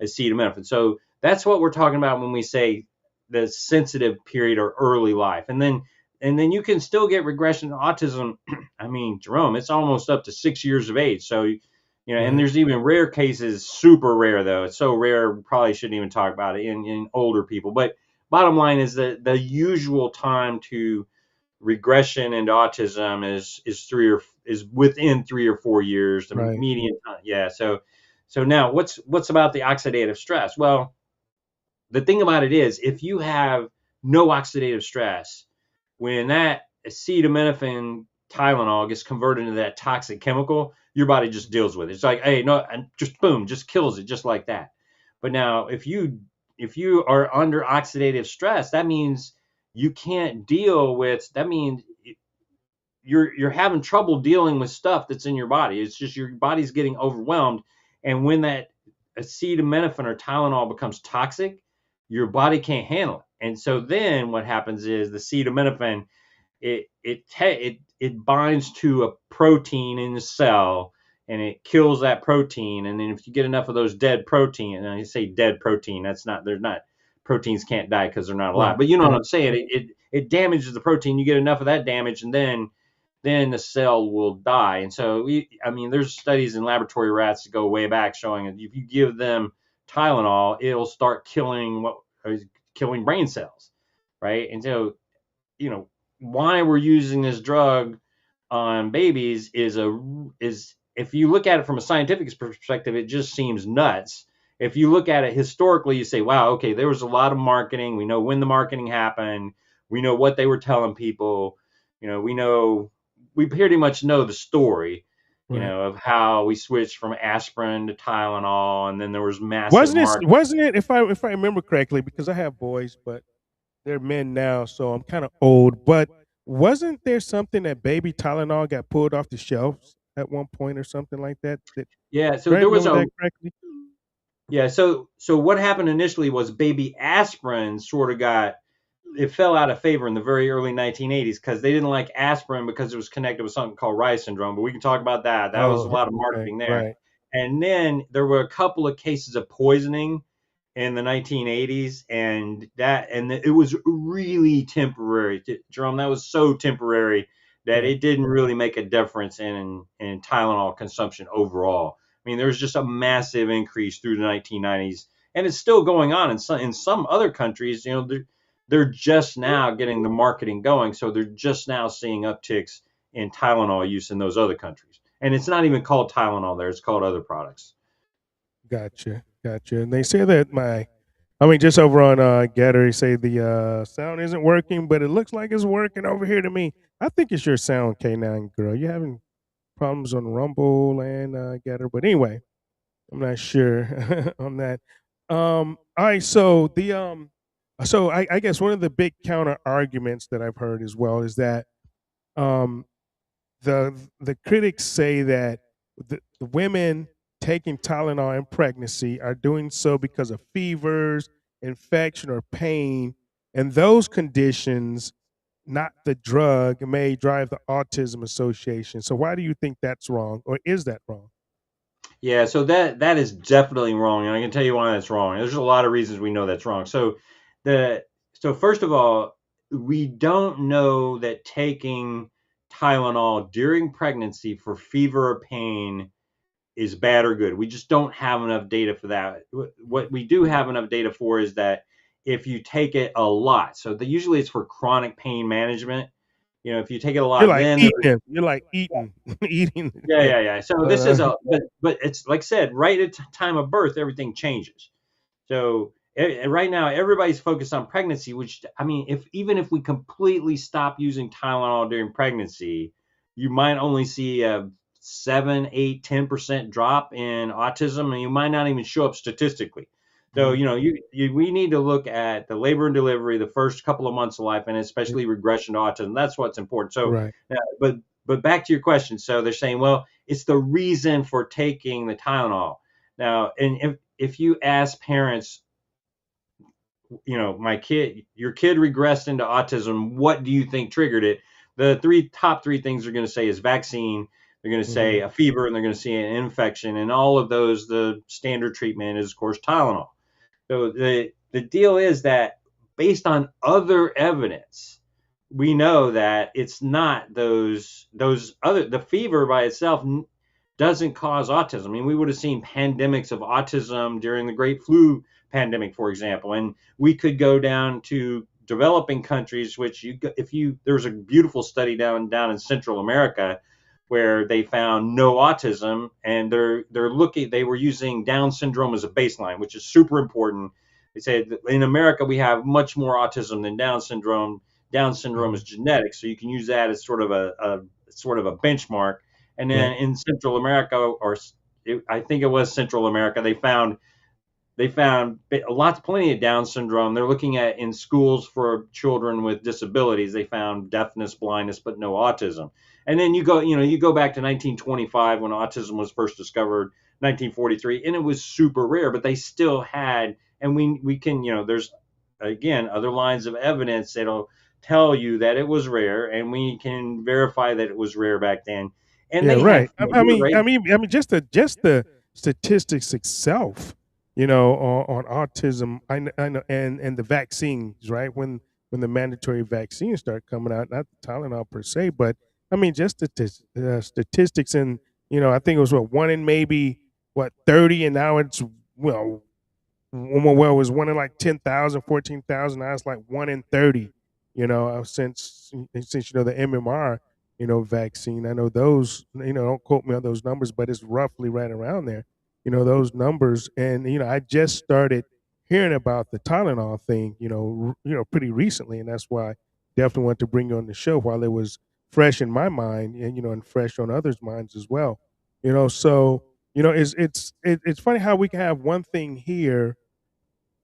acetaminophen. So that's what we're talking about when we say the sensitive period or early life. And then you can still get regression to autism. I mean, Jerome, it's almost up to 6 years of age. So, and Right. there's even rare cases, super rare though. It's so rare, we probably shouldn't even talk about it in older people. But bottom line is that the usual time to regression into autism is within 3 or 4 years, the Right. median time. Yeah. So now what's about the oxidative stress? Well, the thing about it is, if you have no oxidative stress, when that acetaminophen Tylenol gets converted into that toxic chemical, your body just deals with it. It's like, hey, no, and just boom, just kills it just like that. But now if you are under oxidative stress, that means you can't deal with, that means you're having trouble dealing with stuff that's in your body. It's just your body's getting overwhelmed. And when that acetaminophen or Tylenol becomes toxic, your body can't handle it. And so then what happens is the acetaminophen, it binds to a protein in the cell, and it kills that protein. And then if you get enough of those dead protein, and I say dead protein, that's not, they're not, proteins can't die because they're not alive. Right. But you know what Right. I'm saying? It damages the protein. You get enough of that damage, and then the cell will die. And so there's studies in laboratory rats that go way back showing that if you give them Tylenol, it'll start killing brain cells, right? And so, why we're using this drug on babies is if you look at it from a scientific perspective, it just seems nuts. If you look at it historically, you say, wow, okay, there was a lot of marketing. We know when the marketing happened. We know what they were telling people. We pretty much know the story, Right. of how we switched from aspirin to Tylenol, and then there was massive Wasn't it? marketing. Wasn't it? If I remember correctly, because I have boys, but they're men now, so I'm kind of old. But wasn't there something that baby Tylenol got pulled off the shelves at one point or something like that? Yeah, so Do I there was remember a that correctly? yeah, so what happened initially was baby aspirin sort of it fell out of favor in the very early 1980s because they didn't like aspirin because it was connected with something called Reye's syndrome. But we can talk about that. That was a Oh, lot of okay, marketing there. right. And then there were a couple of cases of poisoning in the 1980s, and it was really temporary. Jerome, that was so temporary that Right. it didn't really make a difference in Tylenol consumption overall. I mean, there was just a massive increase through the 1990s, and it's still going on in some other countries. They're just now getting the marketing going, so they're just now seeing upticks in Tylenol use in those other countries. And it's not even called Tylenol there; it's called other products. Gotcha, gotcha. And they say that just over on Getter, they say the sound isn't working, but it looks like it's working over here to me. I think it's your sound, K9 girl. You having problems on Rumble and Getter, but anyway, I'm not sure on that. All right, so I guess one of the big counter arguments that I've heard as well is that um, the critics say that the women taking Tylenol in pregnancy are doing so because of fevers, infection, or pain, and those conditions, not the drug, may drive the Autism Association. So why do you think that's wrong, or is that wrong? Yeah, so that is definitely wrong, and I can tell you why that's wrong. There's a lot of reasons we know that's wrong. The so first of all, we don't know that taking Tylenol during pregnancy for fever or pain is bad or good. We just don't have enough data for that. What we do have enough data for is that if you take it a lot, so usually it's for chronic pain management. If you take it a You're lot, like then eating. You're like eating, eating. yeah, Yeah. yeah, yeah. So this Uh, is but it's like I said, right at time of birth, everything changes. So right now, everybody's focused on pregnancy, which I mean, even if we completely stop using Tylenol during pregnancy, you might only see a 7, 8, 10% drop in autism, and you might not even show up statistically. So, mhm. we need to look at the labor and delivery, the first couple of months of life, and Yeah, especially regression to autism. That's what's important. So, right. but back to your question. So they're saying, well, it's the reason for taking the Tylenol. Now, and if you ask parents, your kid regressed into autism, what do you think triggered it? The top three things they're going to say is vaccine, they're going to say Mhm. a fever, and they're going to say an infection. And all of those, the standard treatment is, of course, Tylenol. So the deal is that based on other evidence, we know that it's not those other the fever by itself doesn't cause autism. I mean, we would have seen pandemics of autism during the Great Flu pandemic, for example, and we could go down to developing countries, which there's a beautiful study down in Central America where they found no autism, and they were using Down syndrome as a baseline, which is super important. They said that in America we have much more autism than Down syndrome. Down syndrome is Mhm. genetic, so you can use that as sort of a benchmark. And then Right. in Central America, I think it was Central America, they found plenty of Down syndrome. They're looking at in schools for children with disabilities. They found deafness, blindness, but no autism. And then you go back to 1925 when autism was first discovered, 1943, and it was super rare, but they still had. And we can, there's again other lines of evidence that'll tell you that it was rare, and we can verify that it was rare back then. And Yeah, they right. had, I you're mean, right. just the statistics itself, on autism. I know, and the vaccines, right? When the mandatory vaccines start coming out, not the Tylenol per se, but I mean, just the statistics, and I think it was one in maybe 30, and now it's well well, it was one in like 10,000, 14,000. Now it's like one in 30, since the MMR, vaccine. I know those, don't quote me on those numbers, but it's roughly right around there, those numbers. And, I just started hearing about the Tylenol thing, pretty recently. And that's why I definitely want to bring you on the show while it was fresh in my mind and, and fresh on others' minds as well. So, it's funny how we can have one thing here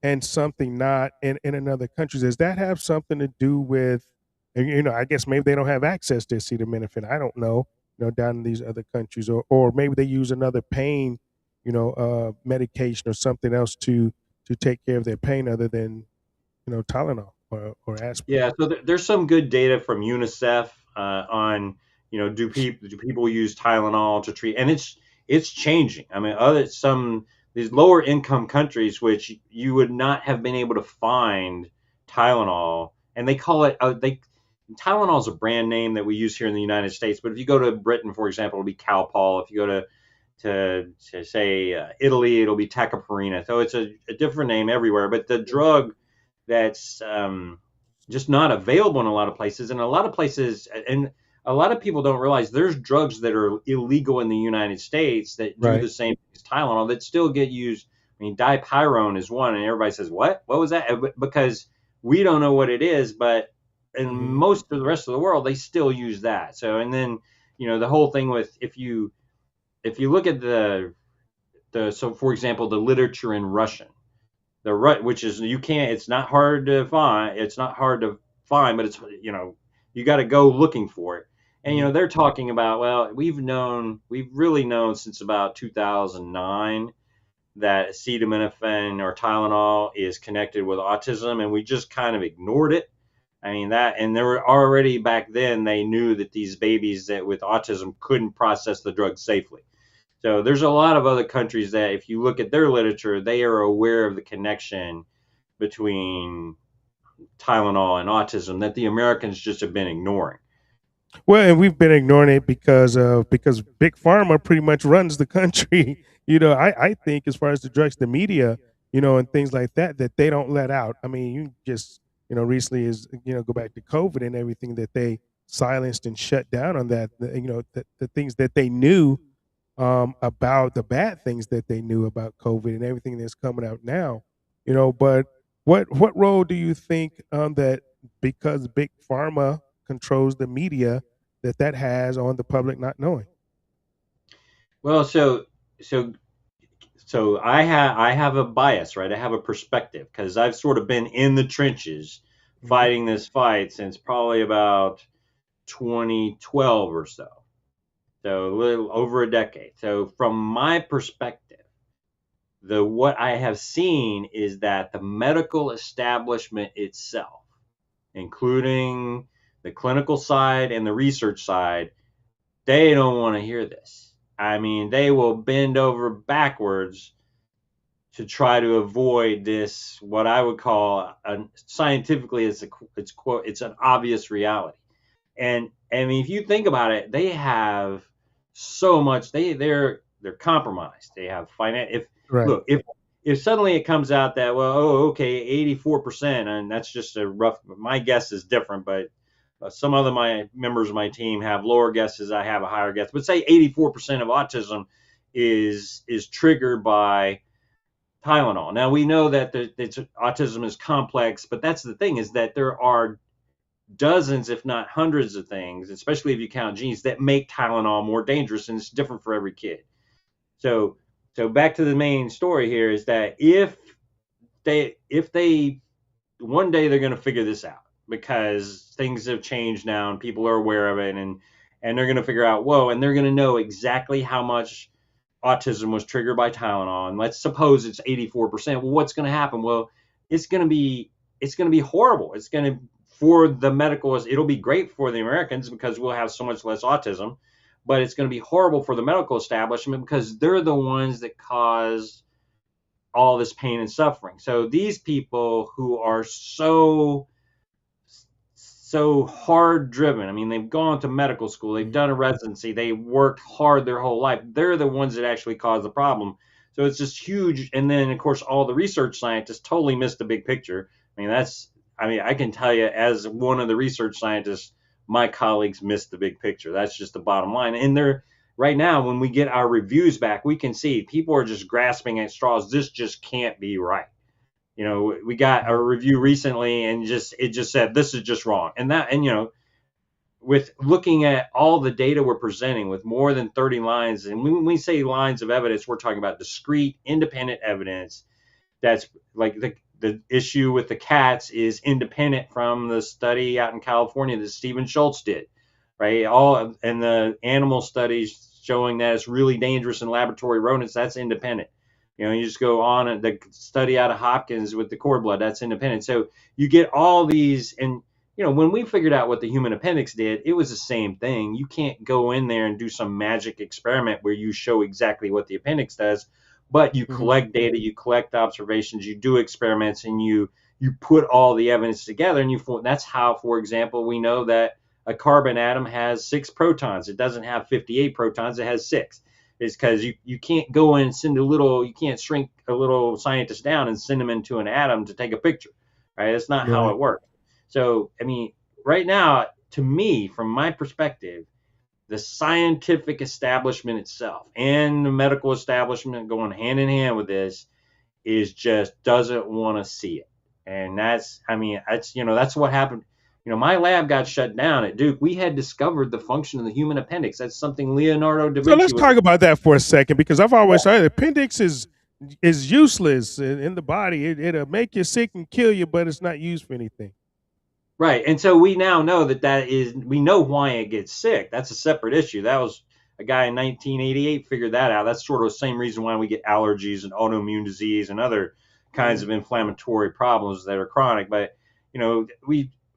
and something not in another country. Does that have something to do with, and, I guess maybe they don't have access to acetaminophen. I don't know, down in these other countries, or maybe they use another pain, medication or something else to take care of their pain other than, Tylenol or aspirin. Yeah, so there's some good data from UNICEF on, do people use Tylenol to treat, and it's changing. I mean, these lower income countries, which you would not have been able to find Tylenol, and they call it Tylenol is a brand name that we use here in the United States, but if you go to Britain, for example, it'll be Calpol. If you go to say Italy, it'll be Tacopurina. So it's a different name everywhere, but the drug that's just not available in a lot of places. And a lot of places, and a lot of people don't realize there's drugs that are illegal in the United States that do Right. the same as Tylenol that still get used. I mean, dipyrone is one, and everybody says, "What? What was that?" Because we don't know what it is, but in Hmm. most of the rest of the world, they still use that. So, and then the whole thing with if you look at so for example, the literature in Russian, which is you can't it's not hard to find, but it's you got to go looking for it. And Hmm. they're talking about, well, we've really known since about 2009 that acetaminophen or Tylenol is connected with autism, and we just kind of ignored it. I mean, and there were already back then, they knew that these babies that with autism couldn't process the drug safely. So there's a lot of other countries that, if you look at their literature, they are aware of the connection between Tylenol and autism that the Americans just have been ignoring. Well, and we've been ignoring it because big pharma pretty much runs the country. I think as far as the drugs, the media, and things like that they don't let out. I mean, you just recently is go back to COVID and everything that they silenced and shut down on that. The things that they knew about the bad things that they knew about COVID and everything that's coming out now. But what role do you think that because big pharma controls the media that has on the public not knowing? Well, so so I have a bias, right? I have a perspective because I've sort of been in the trenches Mhm. fighting this fight since probably about 2012 or so. So a little over a decade. So from my perspective, the what I have seen is that the medical establishment itself, including the clinical side and the research side, they don't want to hear this. I mean, they will bend over backwards to try to avoid this, what I would call scientifically, it's an obvious reality. And I mean, if you think about it, they have so much. They're compromised. They have finance. If Right. look if suddenly it comes out that, well, oh, okay, 84%, and that's just a rough. My guess is different, but some other my members of my team have lower guesses. I have a higher guess, but say 84% of autism is triggered by Tylenol. Now we know that autism is complex, but that's the thing, is that there are dozens, if not hundreds of things, especially if you count genes, that make Tylenol more dangerous, and it's different for every kid. So, so back to the main story here is that if they one day they're going to figure this out because things have changed now and people are aware of it, and they're going to figure out, whoa, and they're going to know exactly how much autism was triggered by Tylenol, and let's suppose it's 84%. Well, what's going to happen? Well, it's going to be it's going to be horrible. It's going to for the medical, it'll be great for the Americans because we'll have so much less autism, but it's going to be horrible for the medical establishment because they're the ones that cause all this pain and suffering. So these people who are so hard driven. I mean, they've gone to medical school, they've Mhm. done a residency, they worked hard their whole life. They're the ones that actually cause the problem. So it's just huge. And then, of course, all the research scientists totally missed the big picture. I mean, I can tell you, as one of the research scientists, my colleagues missed the big picture. That's just the bottom line. And they're right now, when we get our reviews back, we can see people are just grasping at straws. This just can't be right. We got a Mhm. review recently, and it just said this is just wrong. With looking at all the data we're presenting with more than 30 lines, and when we say lines of evidence, we're talking about discrete, independent evidence. That's like the issue with the cats is independent from the study out in California that Stephen Schultz did, right? All and the animal studies showing that it's really dangerous in laboratory rodents, that's independent. You just go on, and the study out of Hopkins with the cord blood, that's independent. So you get all these, and when we figured out what the human appendix did, it was the same thing. You can't go in there and do some magic experiment where you show exactly what the appendix does, but you Mhm. collect data, you collect observations, you do experiments, and you put all the evidence together, and that's how, for example, we know that a carbon atom has 6 protons. It doesn't have 58 protons, it has 6. It's because you can't go in and you can't shrink a little scientist down and send them into an atom to take a picture, right? That's not how Right. it works. So, I mean, right now, to me, from my perspective, the scientific establishment itself and the medical establishment going hand in hand with this is just doesn't want to see it. And that's what happened. My lab got shut down at Duke. We had discovered the function of the human appendix. That's something Leonardo da So Vinci let's was. talk about that for a second because I've always heard the appendix is useless in the body. It'll make you sick and kill you, but it's not used for anything. Right. And so we now know we know why it gets sick. That's a separate issue. That was a guy in 1988 figured that out. That's sort of the same reason why we get allergies and autoimmune disease and other kinds Mhm. of inflammatory problems that are chronic. But,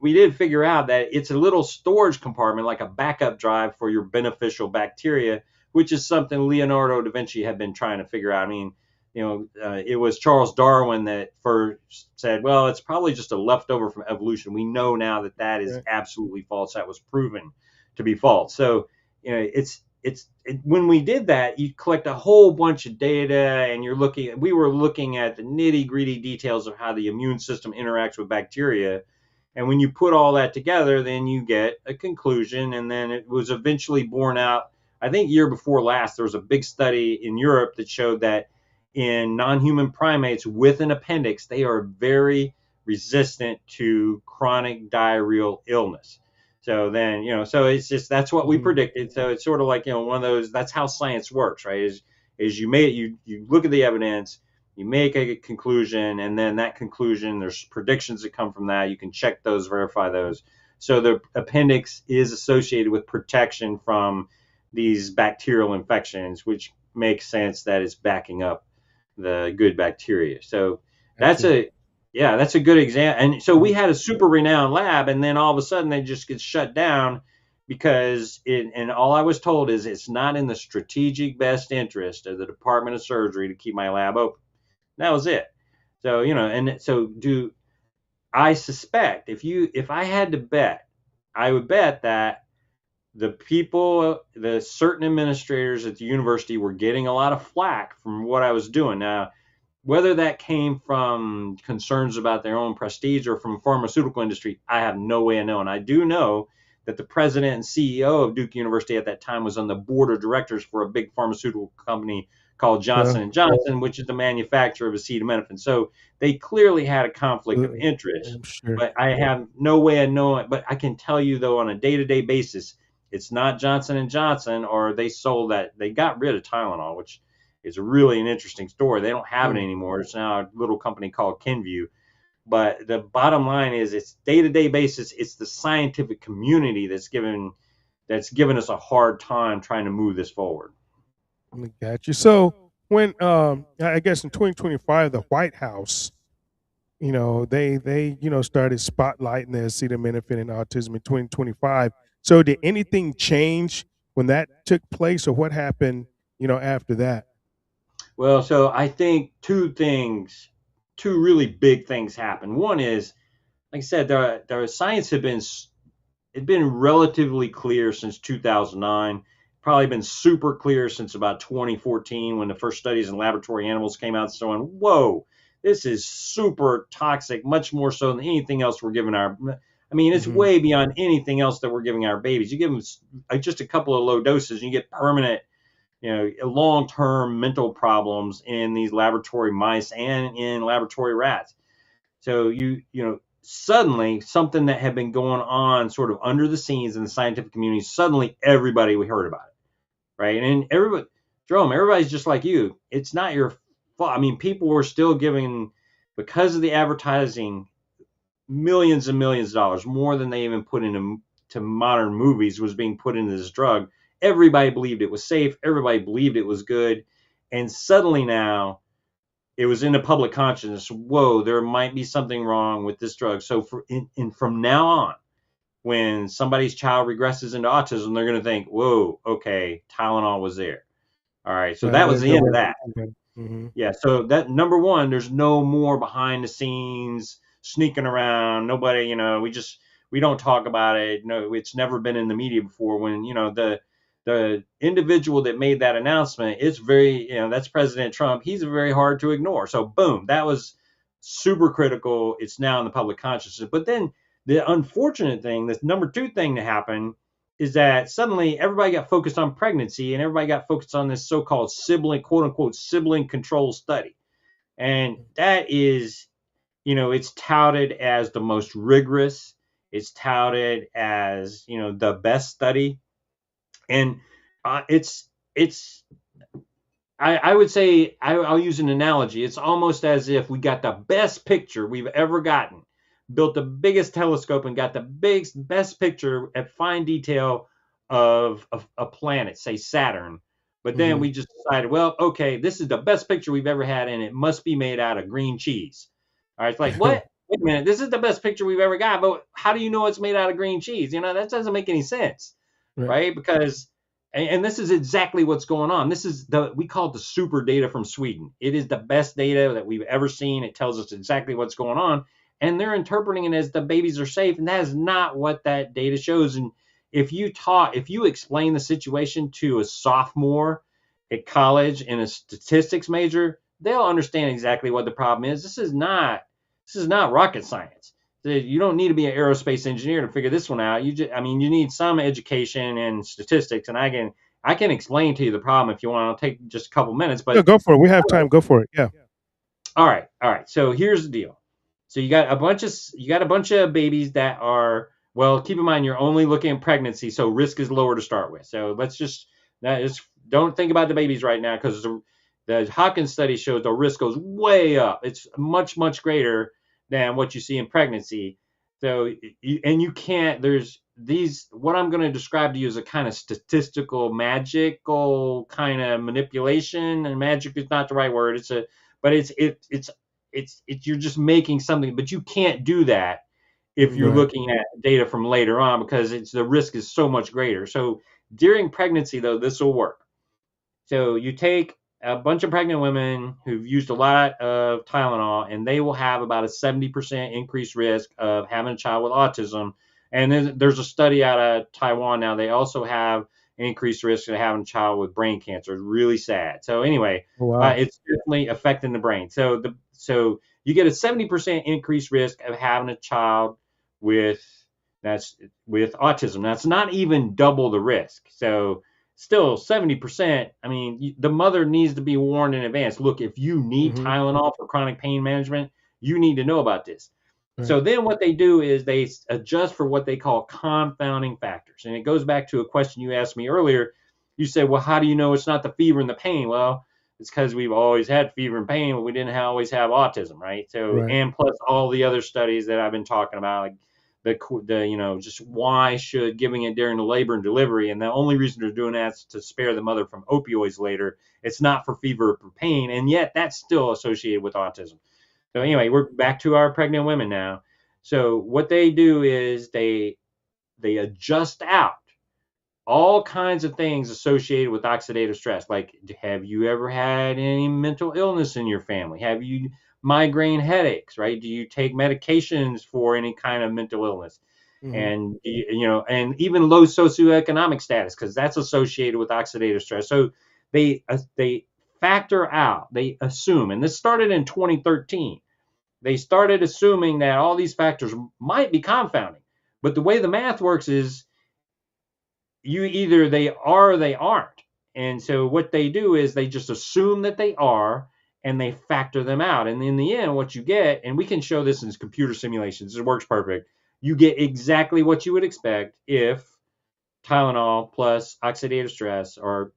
we did figure out that it's a little storage compartment, like a backup drive for your beneficial bacteria, which is something Leonardo da Vinci had been trying to figure out. I mean, it was Charles Darwin that first said, well, it's probably just a leftover from evolution. We know now that is Right. absolutely false. That was proven to be false. So, when we did that, you collect a whole bunch of data, and we were looking at the nitty gritty details of how the immune system interacts with bacteria. And when you put all that together, then you get a conclusion. And then it was eventually borne out. I think year before last, there was a big study in Europe that showed that in non-human primates with an appendix, they are very resistant to chronic diarrheal illness. So then, so it's just, that's what we predicted. So it's sort of like, one of those, that's how science works, right? Is you look at the evidence, you make a conclusion, and then that conclusion, there's predictions that come from that. You can check those, verify those. So the appendix is associated with protection from these bacterial infections, which makes sense that it's backing up the good bacteria. So that's a good example. And so we had a super renowned lab, and then all of a sudden they just get shut down because and all I was told is it's not in the strategic best interest of the Department of Surgery to keep my lab open. That was it. So, and so I suspect if I had to bet, I would bet that the certain administrators at the university were getting a lot of flack from what I was doing. Now, whether that came from concerns about their own prestige or from pharmaceutical industry, I have no way of knowing. I do know that the president and CEO of Duke University at that time was on the board of directors for a big pharmaceutical company called Johnson & Johnson, which is the manufacturer of acetaminophen. So they clearly had a conflict of interest. Sure. But I have no way of knowing. But I can tell you, though, on a day-to-day basis, it's not Johnson & Johnson, or they got rid of Tylenol, which is really an interesting story. They don't have it anymore. It's now a little company called Kenvue. But the bottom line is, it's day-to-day basis. It's the scientific community that's given us a hard time trying to move this forward. I got you. So when I guess in 2025, the White House, they started spotlighting the acetaminophen and autism in 2025. So did anything change when that took place, or what happened, after that? Well, so I think two really big things happened. One is, like I said, the science had been relatively clear since 2009. Probably been super clear since about 2014, when the first studies in laboratory animals came out showing, whoa, this is super toxic, much more so than anything else we're giving it's way beyond anything else that we're giving our babies. You give them just a couple of low doses, and you get permanent, long-term mental problems in these laboratory mice and in laboratory rats. So suddenly something that had been going on sort of under the scenes in the scientific community, suddenly everybody heard about it, right? And everybody's just like you. It's not your fault. People were still giving, because of the advertising, millions and millions of dollars, more than they even put into modern movies, was being put into this drug. Everybody believed it was safe. Everybody believed it was good. And suddenly now it was in the public consciousness. Whoa, there might be something wrong with this drug. So from now on, when somebody's child regresses into autism, they're going to think, whoa, okay, Tylenol was there. All right. So that was the end of that. Yeah. So that, number one, there's no more behind the scenes sneaking around. Nobody, we don't talk about it. No, it's never been in the media before. When, the individual that made that announcement, it's very, that's President Trump. He's very hard to ignore. So boom, that was super critical. It's now in the public consciousness. But then the unfortunate thing, the number two thing to happen, is that suddenly everybody got focused on pregnancy, and everybody got focused on this so-called sibling, quote unquote, sibling control study. And that is, it's touted as the most rigorous. It's touted as, the best study. And I would say, I'll use an analogy. It's almost as if we got the best picture we've ever gotten, built the biggest telescope and got the best picture at fine detail of a planet, say Saturn. But then we just decided, well, okay, this is the best picture we've ever had, and it must be made out of green cheese. All right, it's like, what? Wait a minute, this is the best picture we've ever got, but how do you know it's made out of green cheese? That doesn't make any sense. Right? Because, and this is exactly what's going on. This is we call it the super data from Sweden. It is the best data that we've ever seen. It tells us exactly what's going on, and they're interpreting it as the babies are safe, and that is not what that data shows. And if you explain the situation to a sophomore at college and a statistics major, they'll understand exactly what the problem is. This is not rocket science. You don't need to be an aerospace engineer to figure this one out. You need some education in statistics, and I can explain to you the problem if you want. I'll take just a couple minutes, Yeah, but go for it. We have time. Go for it. Yeah. all right. So here's the deal. So you got a bunch of babies that are, well, keep in mind you're only looking at pregnancy, so risk is lower to start with. So don't think about the babies right now, because the Hawkins study shows the risk goes way up. It's much, much greater than what you see in pregnancy. So you can't. What I'm going to describe to you is a kind of statistical, magical kind of manipulation, and magic is not the right word. It's you're just making something, but you can't do that if you're Right. looking at data from later on, because the risk is so much greater. So during pregnancy, though, this will work. So you take a bunch of pregnant women who've used a lot of Tylenol, and they will have about a 70% increased risk of having a child with autism. And then there's a study out of Taiwan now. They also have an increased risk of having a child with brain cancer. It's really sad. So anyway, Wow. it's definitely affecting the brain. So you get a 70% increased risk of having a child with autism. That's not even double the risk. So still 70%. I mean, the mother needs to be warned in advance. Look, if you need Tylenol for chronic pain management, you need to know about this. Right. So then what they do is they adjust for what they call confounding factors. And it goes back to a question you asked me earlier. You said, well, how do you know it's not the fever and the pain? Well, it's because we've always had fever and pain, but we didn't always have autism, right? So, Right. and plus all the other studies that I've been talking about, like just why should giving it during the labor and delivery, and the only reason they're doing that is to spare the mother from opioids later. It's not for fever or for pain, and yet that's still associated with autism. So anyway, we're back to our pregnant women now. So what they do is they adjust out all kinds of things associated with oxidative stress. Like, have you ever had any mental illness in your family? Have you migraine headaches, right? Do you take medications for any kind of mental illness? And and even low socioeconomic status, because that's associated with oxidative stress. So they factor out, they assume, and this started in 2013. They started assuming that all these factors might be confounding, but the way the math works is either they are or they aren't. And so what they do is they just assume that they are, and they factor them out. And in the end, what you get, and we can show this in computer simulations, it works perfect. You get exactly what you would expect if Tylenol plus oxidative stress or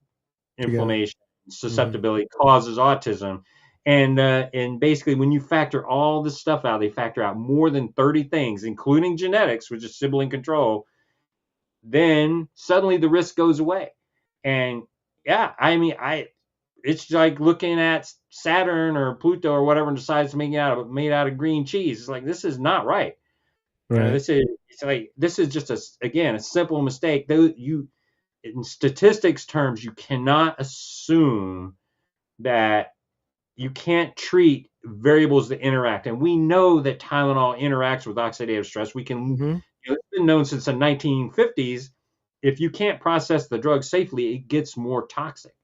inflammation, susceptibility causes autism. And basically, when you factor all this stuff out, they factor out more than 30 things, including genetics, which is sibling control. Then suddenly the risk goes away. And yeah, I mean, it's like looking at Saturn or Pluto or whatever and decides to make it made out of green cheese. It's like, this is not right. Right. This is just a simple mistake. In statistics terms, you cannot assume that you can't treat variables that interact. And we know that Tylenol interacts with oxidative stress. We can, it's been known since the 1950s. If you can't process the drug safely, it gets more toxic.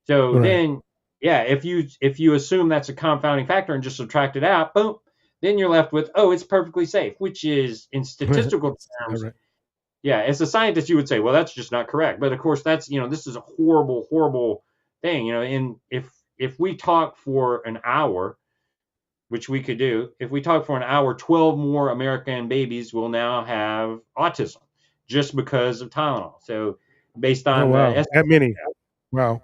So then, if you assume that's a confounding factor and just subtract it out, boom, then you're left with, oh, it's perfectly safe, which is in statistical terms. Yeah, as a scientist, you would say, well, that's just not correct. But of course, that's, this is a horrible, horrible thing. And if we talk for an hour, which we could do, if we talk for an hour, 12 more American babies will now have autism just because of Tylenol. So based on that many. Wow.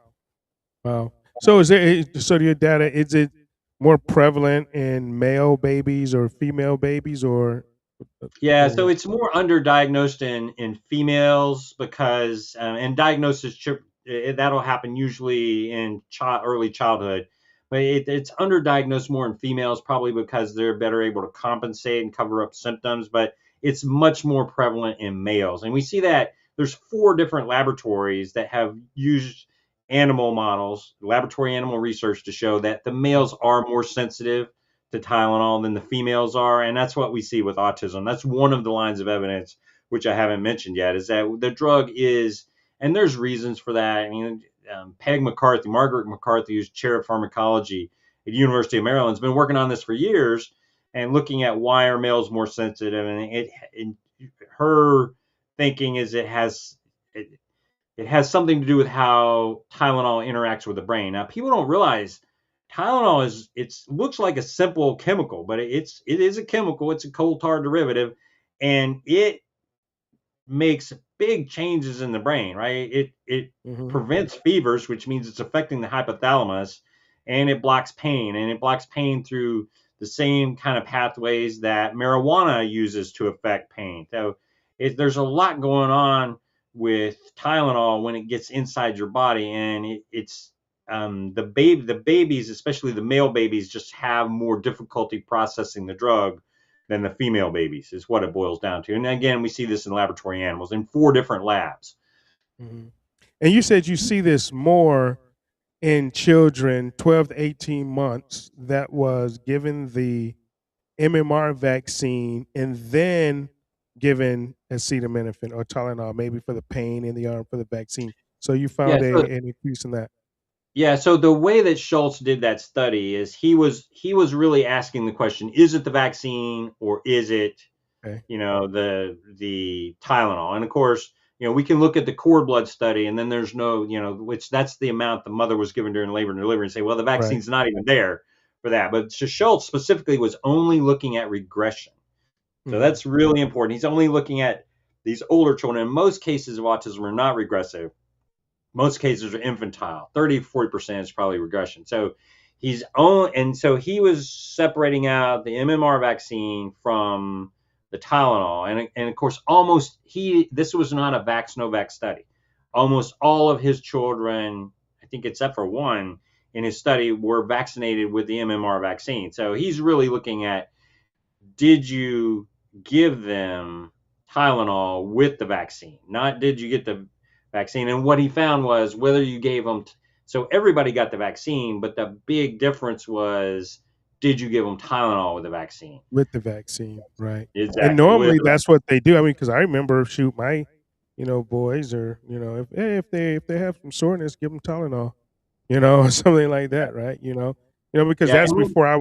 So your data, is it more prevalent in male babies or female babies, or? Yeah, so it's more underdiagnosed in females because, and diagnosis that'll happen usually in early childhood, but it's underdiagnosed more in females, probably because they're better able to compensate and cover up symptoms. But it's much more prevalent in males, and we see that there's 4 different laboratories that have used animal models, laboratory animal research, to show that the males are more sensitive to Tylenol than the females are, and that's what we see with autism. That's one of the lines of evidence which I haven't mentioned yet, is that the drug is, and there's reasons for that. I mean, Margaret McCarthy, who's chair of pharmacology at the University of Maryland, has been working on this for years and looking at why are males more sensitive. And her thinking is it has something to do with how Tylenol interacts with the brain. Now, people don't realize Tylenol looks like a simple chemical, but it is a chemical. It's a coal tar derivative, and it makes big changes in the brain, right? It prevents fevers, which means it's affecting the hypothalamus, and it blocks pain, through the same kind of pathways that marijuana uses to affect pain. So there's a lot going on with Tylenol when it gets inside your body, and the babies, especially the male babies, just have more difficulty processing the drug than the female babies, is what it boils down to. And again, we see this in laboratory animals in 4 different labs. And you said you see this more in children 12 to 18 months that was given the MMR vaccine and then given acetaminophen or Tylenol, maybe for the pain in the arm for the vaccine. So you found an increase in that. Yeah, so the way that Schultz did that study is he was really asking the question, is it the vaccine or is it, the Tylenol? And of course, we can look at the cord blood study, and then there's no, which that's the amount the mother was given during labor and delivery, and say, well, the vaccine's not even there for that. But Schultz specifically was only looking at regression. So that's really important. He's only looking at these older children. In most cases of autism are not regressive. Most cases are infantile. 30-40% is probably regression. So he was separating out the MMR vaccine from the Tylenol. And of course, this was not a Vax-Novax study. Almost all of his children, I think except for one in his study, were vaccinated with the MMR vaccine. So he's really looking at, did you give them Tylenol with the vaccine? Not did you get the vaccine. And what he found was whether you gave them, so everybody got the vaccine, but the big difference was, did you give them Tylenol with the vaccine? With the vaccine, right. Exactly. And normally that's what they do. I mean, because I remember, my, boys, or, if they have some soreness, give them Tylenol, or something like that, right? Because that's before I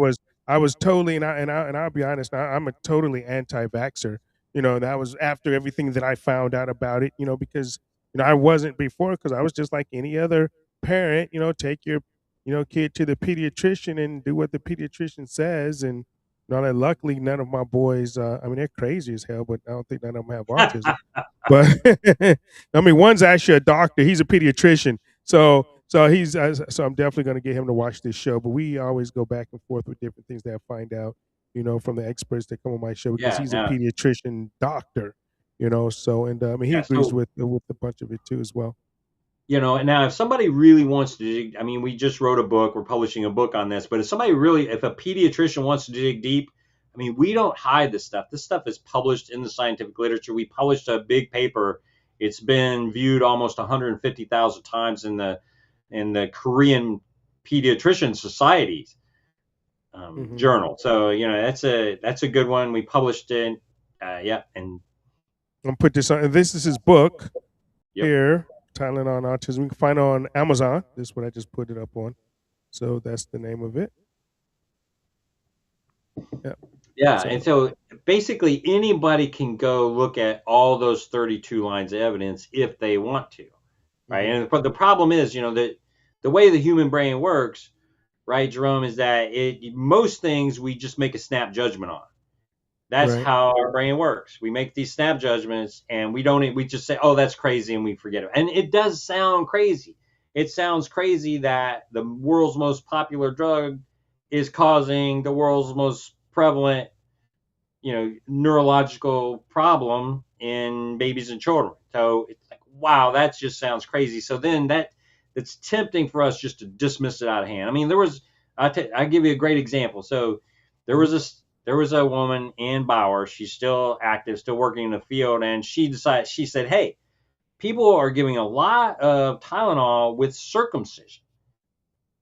was totally, and I'll be honest, I'm a totally anti-vaxxer. That was after everything that I found out about it, because I wasn't before, because I was just like any other parent, take your, kid to the pediatrician and do what the pediatrician says. And luckily, none of my boys, I mean, they're crazy as hell, but I don't think none of them have autism. But I mean, one's actually a doctor. He's a pediatrician. So I'm definitely going to get him to watch this show. But we always go back and forth with different things that I find out, from the experts that come on my show, because he's a pediatrician doctor. So, and I mean, he agrees with a bunch of it too as well. And now if somebody really wants to dig, I mean, we just wrote a book, we're publishing a book on this, but if a pediatrician wants to dig deep, I mean, we don't hide this stuff. This stuff is published in the scientific literature. We published a big paper. It's been viewed almost 150,000 times in the Korean Pediatrician Society's journal. So, that's a good one. We published it. And I'm gonna put this on. This is his book here, Thailand on Autism. You can find it on Amazon. This is what I just put it up on. So that's the name of it. Yeah. And so basically anybody can go look at all those 32 lines of evidence if they want to, right? And the problem is, that the way the human brain works, right, Jerome, is that most things we just make a snap judgment on. That's how our brain works. We make these snap judgments, and we just say, oh, that's crazy, and we forget it. And it does sound crazy. It sounds crazy that the world's most popular drug is causing the world's most prevalent, neurological problem in babies and children. So it's like, wow, that just sounds crazy. So then it's tempting for us just to dismiss it out of hand. I mean, I'll give you a great example. So there was a woman in Bauer. She's still active, still working in the field. And she said, hey, people are giving a lot of Tylenol with circumcision.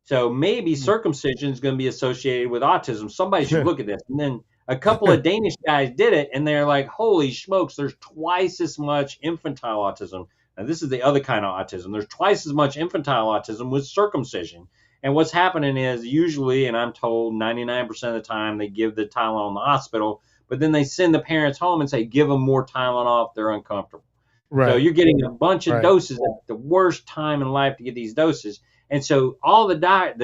So maybe circumcision is going to be associated with autism. Somebody should look at this. And then A couple of Danish guys did it, and they're like, holy smokes, there's twice as much infantile autism. Now, this is the other kind of autism. There's twice as much infantile autism with circumcision. And what's happening is usually, and I'm told 99% of the time, they give the Tylenol in the hospital, but then they send the parents home and say, give them more Tylenol if they're uncomfortable. Right. So you're getting a bunch of Right. doses at the worst time in life to get these doses. And so all the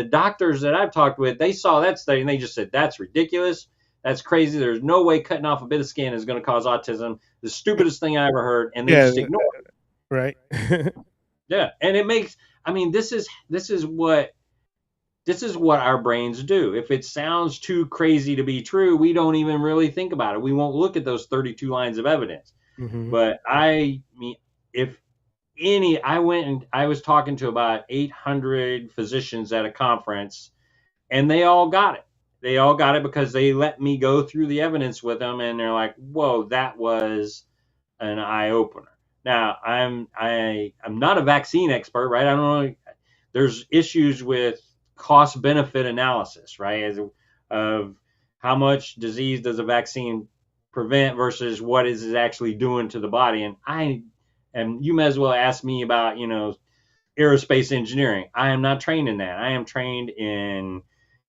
doctors that I've talked with, they saw that study and they just said, that's ridiculous. That's crazy. There's no way cutting off a bit of skin is going to cause autism. The stupidest thing I ever heard. And they just ignored it. Right. Yeah. And it makes, I mean, this is what our brains do. If it sounds too crazy to be true, we don't even really think about it. We won't look at those 32 lines of evidence. Mm-hmm. But I mean, I was talking to about 800 physicians at a conference, and they all got it. They all got it because they let me go through the evidence with them, and they're like, whoa, that was an eye opener. Now, I'm not a vaccine expert, right? I don't know. There's issues with cost benefit analysis, right? Of how much disease does a vaccine prevent versus what is it actually doing to the body. And you may as well ask me about, aerospace engineering. I am not trained in that. I am trained in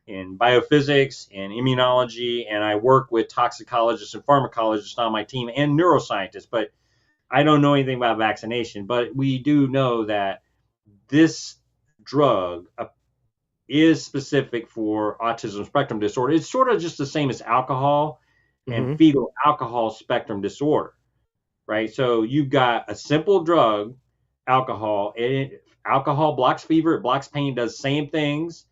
biophysics and immunology, and I work with toxicologists and pharmacologists on my team and neuroscientists, but I don't know anything about vaccination. But we do know that this drug is specific for autism spectrum disorder. It's sort of just the same as alcohol and fetal alcohol spectrum disorder, right? So you've got a simple drug, alcohol. Alcohol blocks fever, it blocks pain, does same things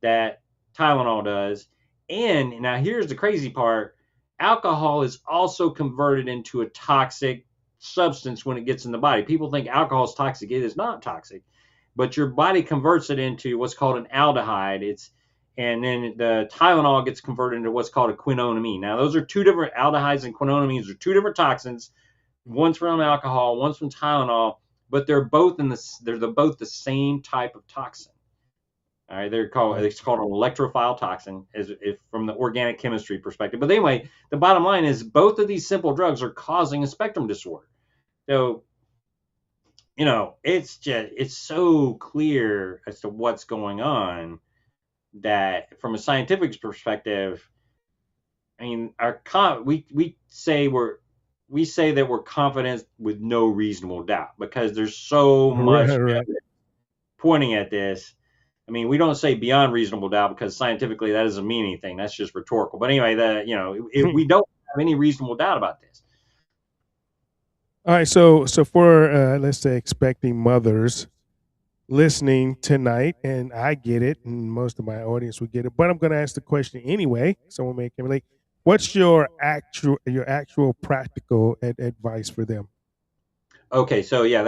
that Tylenol does. And now here's the crazy part. Alcohol is also converted into a toxic substance when it gets in the body. People think alcohol is toxic. It is not toxic, but your body converts it into what's called an aldehyde. And then the Tylenol gets converted into what's called a quinonamine. Now, those are two different aldehydes, and quinonamines are two different toxins. One's from alcohol, one's from Tylenol, but they're both both the same type of toxin. All right, it's called an electrophile toxin, if from the organic chemistry perspective. But anyway, the bottom line is both of these simple drugs are causing a spectrum disorder. So, it's so clear as to what's going on that from a scientific perspective, I mean, we say that we're confident with no reasonable doubt because there's so much evidence pointing at this. I mean, we don't say beyond reasonable doubt because scientifically that doesn't mean anything. That's just rhetorical. But anyway, we don't have any reasonable doubt about this. All right, so for let's say expecting mothers listening tonight, and I get it, and most of my audience will get it, but I'm going to ask the question anyway. Someone may relate. What's your actual practical advice for them? Okay, so yeah,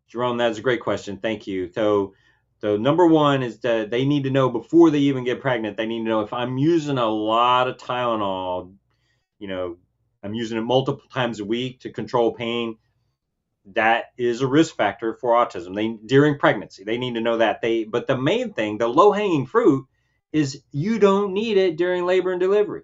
Jerome. That's a great question. Thank you. So number one is that they need to know before they even get pregnant. They need to know if I'm using a lot of Tylenol, I'm using it multiple times a week to control pain. That is a risk factor for autism. During pregnancy, they need to know that. But the main thing, the low-hanging fruit, is you don't need it during labor and delivery.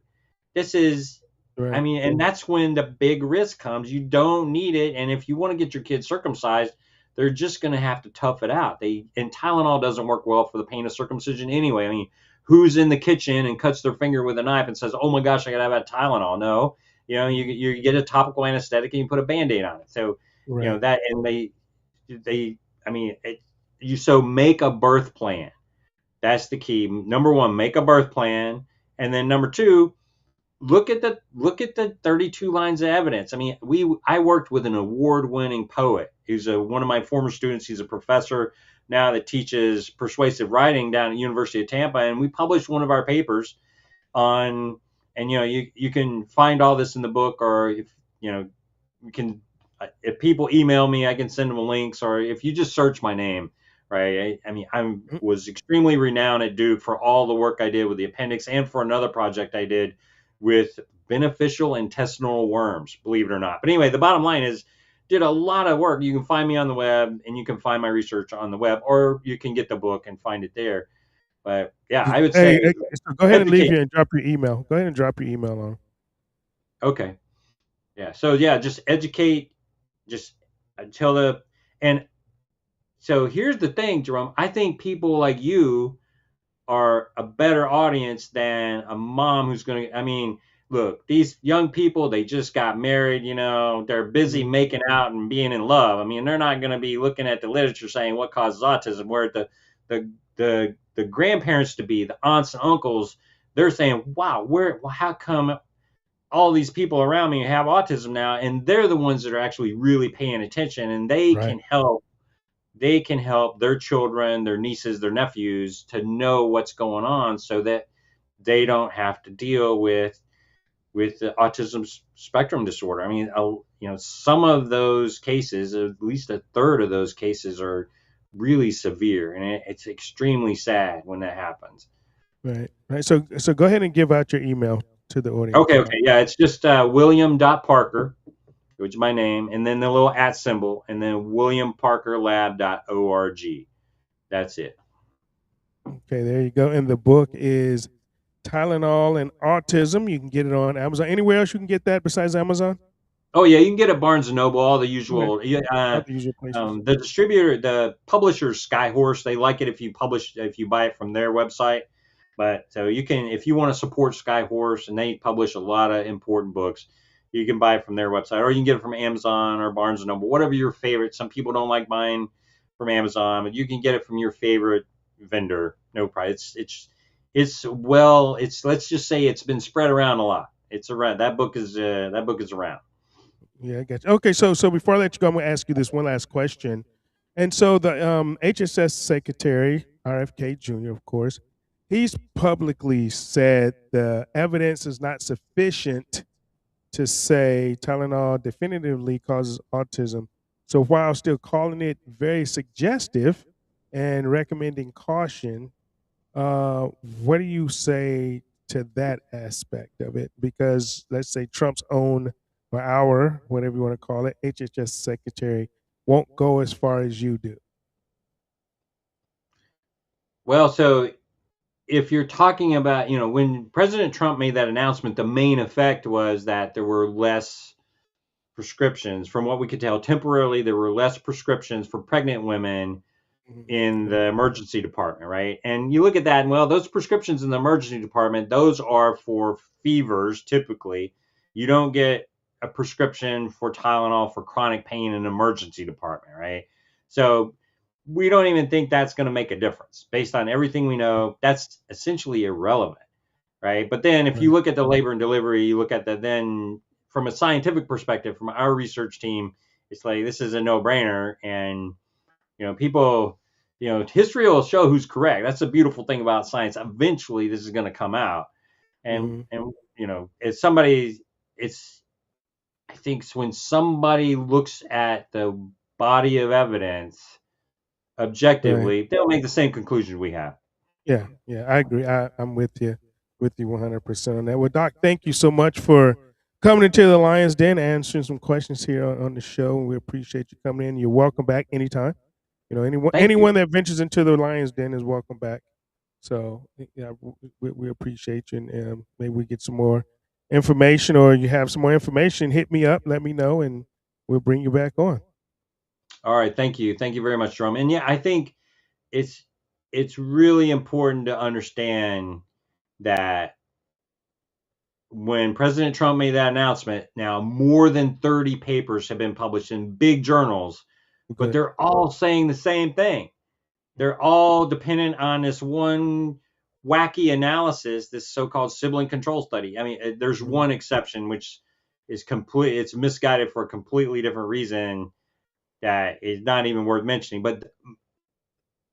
This is, right. I mean, and that's when the big risk comes. You don't need it, and if you want to get your kid circumcised, they're just going to have to tough it out. And Tylenol doesn't work well for the pain of circumcision anyway. I mean, who's in the kitchen and cuts their finger with a knife and says, "Oh my gosh, I got to have a Tylenol"? No, you get a topical anesthetic and you put a Band-Aid on it. So. Right. That, and so make a birth plan. That's the key. Number one, make a birth plan. And then number two, look at the 32 lines of evidence. I mean, I worked with an award-winning poet. He's one of my former students. He's a professor now that teaches persuasive writing down at University of Tampa. And we published one of our papers on, and you can find all this in the book, or if you can. If people email me, I can send them links, or if you just search my name, right? I mean, I was extremely renowned at Duke for all the work I did with the appendix and for another project I did with beneficial intestinal worms, believe it or not. But anyway, the bottom line is, did a lot of work. You can find me on the web, and you can find my research on the web, or you can get the book and find it there. But yeah, I would Hey, say so go ahead and leave educate. here and drop your email. Go ahead and drop your email on. Okay. Yeah. So yeah, just educate, just until the and so here's the thing, Jerome. I think people like you are a better audience than a mom who's going to, I mean, look, these young people, they just got married, they're busy Mhm. making out and being in love. I mean, they're not going to be looking at the literature saying what causes autism, where the grandparents to be, the aunts and uncles, they're saying, wow, how come all these people around me have autism now? And they're the ones that are actually really paying attention, and Right. they can help their children, their nieces, their nephews to know what's going on so that they don't have to deal with the autism spectrum disorder. I mean, some of those cases, at least a third of those cases, are really severe, and it's extremely sad when that happens. Right. Right. So go ahead and give out your email to the audience. Okay, okay, yeah, it's just William.Parker, which is my name, and then the little at symbol, and then williamparkerlab.org. That's it. Okay, there you go. And the book is Tylenol and Autism. You can get it on Amazon. Anywhere else you can get that besides Amazon? Oh yeah, you can get it at Barnes and Noble, all the Okay. usual. All the usual places. The distributor, the publisher, Skyhorse, they like it if you buy it from their website. But so you can, if you want to support Skyhorse, and they publish a lot of important books, you can buy it from their website, or you can get it from Amazon or Barnes and Noble, whatever your favorite. Some people don't like buying from Amazon, but you can get it from your favorite vendor, no price. It's let's just say it's been spread around a lot. It's around. That book is around. Yeah, I got you. Okay, so before I let you go, I'm going to ask you this one last question. And so the HSS Secretary, RFK Jr., of course, he's publicly said the evidence is not sufficient to say Tylenol definitively causes autism. So while still calling it very suggestive and recommending caution, uh, what do you say to that aspect of it? Because let's say Trump's own or our, whatever you want to call it, HHS secretary won't go as far as you do. Well, so if you're talking about, when President Trump made that announcement, the main effect was that there were less prescriptions. From what we could tell, temporarily, there were less prescriptions for pregnant women in Okay. the emergency department, right? And you look at that, and well, those prescriptions in the emergency department, those are for fevers typically. You don't get a prescription for Tylenol for chronic pain in an emergency department, right? So we don't even think that's going to make a difference. Based on everything we know, that's essentially irrelevant, right? But then if you Right. look at the labor and delivery, you look at the then from a scientific perspective, from our research team, it's like this is a no-brainer, and people, history will show who's correct. That's the beautiful thing about science. Eventually, this is going to come out, and Mm-hmm. it's somebody. It's I think when somebody looks at the body of evidence Right. objectively, they'll make the same conclusion we have. Yeah. Yeah. I agree. I'm with you 100% on that. Well, Doc, thank you so much for coming into the Lions Den, answering some questions here on the show. We appreciate you coming in. You're welcome back anytime. Anyone Thank you. anyone that ventures into the Lions Den is welcome back. So yeah, we appreciate you, and maybe we get some more information, or you have some more information. Hit me up, let me know, and we'll bring you back on. All right, thank you very much, Jerome. And yeah, I think it's it's really important to understand that when President Trump made that announcement, now more than 30 papers have been published in big journals, but Good. they're all saying the same thing. They're all dependent on this one wacky analysis, this so-called sibling control study. I mean, there's Mhm. one exception, which it's misguided for a completely different reason that is not even worth mentioning. But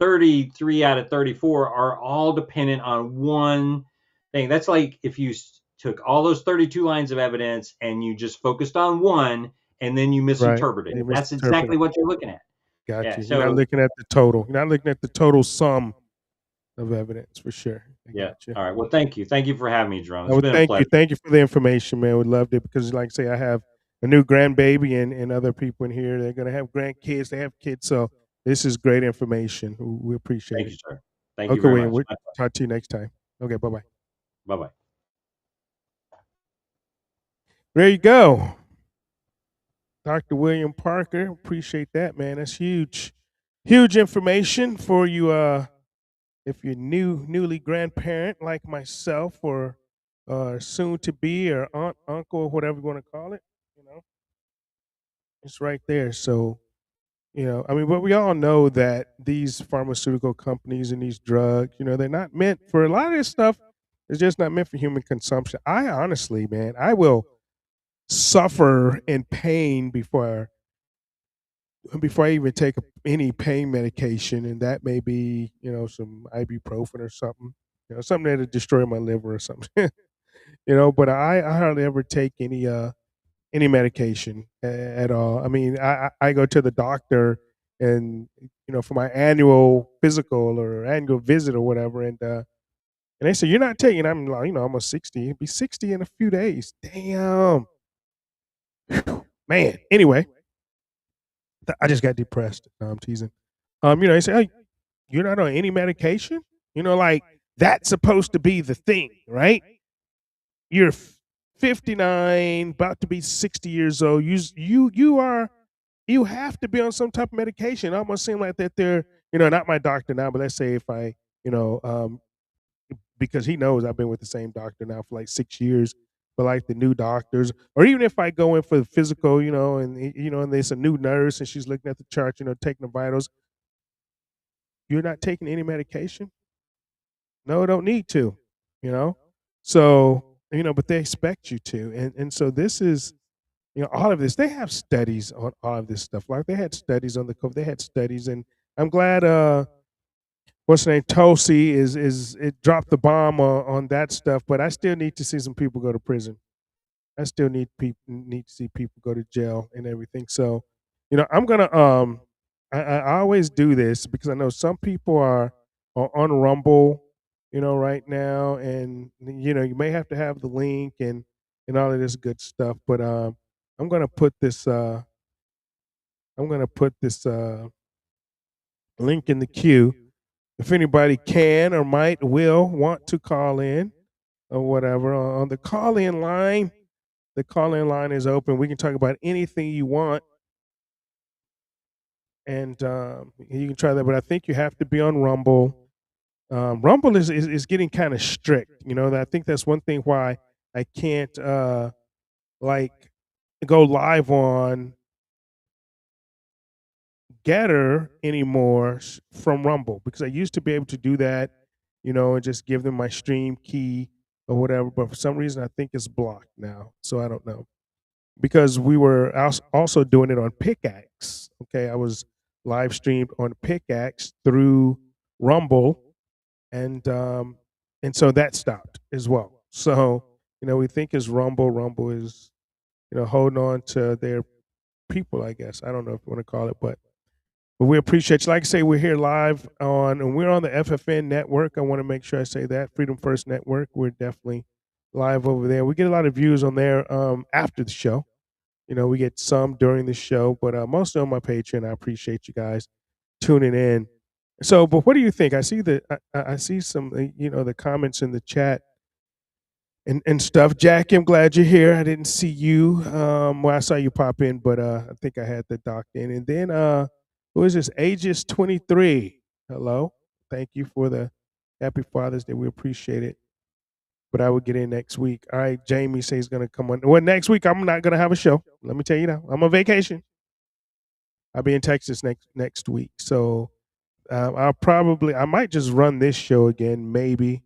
33 out of 34 are all dependent on one thing. That's like if you took all those 32 lines of evidence and you just focused on one and then you Right. misinterpreted You it. That's misinterpret exactly it. what you're looking at. Got Yeah. you. You're not So, looking at the total. You're not looking at the total sum of evidence for sure. I yeah. got you. All right. Well, thank you. Thank you for having me, Jerome. It's Well, been a thank you. pleasure. Thank you for the information, man. We loved it because, like I say, I have a new grandbaby and other people in here. They're going to have grandkids. They have kids. So this is great information. We appreciate Thank it. you, sir. Thank you Okay, very William. much. We'll talk to you next time. Okay, bye bye. Bye bye. There you go. Dr. William Parker. Appreciate that, man. That's huge. Huge information for you if you're newly grandparent like myself, or soon to be, or aunt, uncle, or whatever you want to call it. You know, it's right there. So, I mean, but we all know that these pharmaceutical companies and these drugs, they're not meant for a lot of this stuff. It's just not meant for human consumption. I honestly, man, I will suffer in pain before I even take any pain medication, and that may be, some ibuprofen or something, something that'll destroy my liver or something. But I hardly ever take any medication at all. I mean, I go to the doctor, and for my annual physical or annual visit or whatever, and they say you're not taking. I'm like, almost 60. It'll be 60 in a few days. Damn, man. Anyway, I just got depressed. No, I'm teasing. They say, hey, you're not on any medication. Like that's supposed to be the thing, right? You're 59, about to be 60 years old. You have to be on some type of medication. It almost seems like that they're, not my doctor now, but let's say if I, you know, because he knows I've been with the same doctor now for like 6 years. But like the new doctors, or even if I go in for the physical, and there's a new nurse and she's looking at the chart, taking the vitals. You're not taking any medication? No, don't need to, you know. So but they expect you to, and so this is, all of this. They have studies on all of this stuff. Like they had studies on the COVID. They had studies, and I'm glad. What's the name? Tulsi is it dropped the bomb on that stuff, but I still need to see some people go to prison. I still need to see people go to jail and everything. So, I'm gonna I always do this because I know some people are on Rumble, right now, and you may have to have the link and all of this good stuff. But I'm gonna put this I'm gonna put this link in the queue. If anybody can or will want to call in or whatever on the call in line. The call in line is open. We can talk about anything you want, and you can try that. But I think you have to be on Rumble. Rumble is getting kind of strict. I think that's one thing why I can't like go live on Getter anymore from Rumble, because I used to be able to do that, and just give them my stream key or whatever. But for some reason, I think it's blocked now. So I don't know. Because we were also doing it on Pickaxe. Okay, I was live streamed on Pickaxe through Rumble, and so that stopped as well. So we think is Rumble. Rumble is holding on to their people, I guess. I don't know if you want to call it, but we appreciate you. Like I say, we're here live and we're on the FFN network. I want to make sure I say that Freedom First Network. We're definitely live over there. We get a lot of views on there after the show. We get some during the show, but mostly on my Patreon. I appreciate you guys tuning in. So, but what do you think? I see some, the comments in the chat and stuff. Jackie, I'm glad you're here. I didn't see you. Well, I saw you pop in, but I think I had the doc in. And then, who is this? Aegis 23. Hello. Thank you for the Happy Father's Day. We appreciate it. But I will get in next week. All right, Jamie says he's going to come on. Well, next week I'm not going to have a show. Let me tell you now. I'm on vacation. I'll be in Texas next week. So I might just run this show again, maybe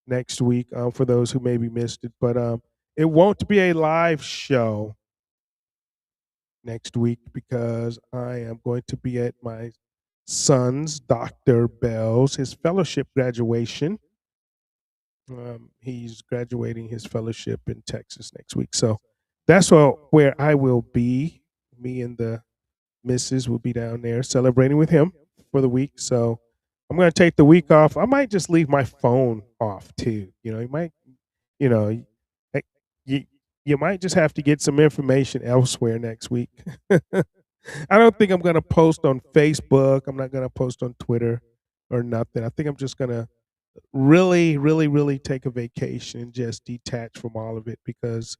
next week for those who maybe missed it. But it won't be a live show next week because I am going to be at my son's, Dr. Bell's, his fellowship graduation. He's graduating his fellowship in Texas next week. So that's where I will be. Me and the missus will be down there celebrating with him for the week. So I'm going to take the week off. I might just leave my phone off too. You might, you know, like, you might just have to get some information elsewhere next week. I don't think I'm going to post on Facebook. I'm not going to post on Twitter or nothing. I think I'm just gonna really, really, really take a vacation and just detach from all of it because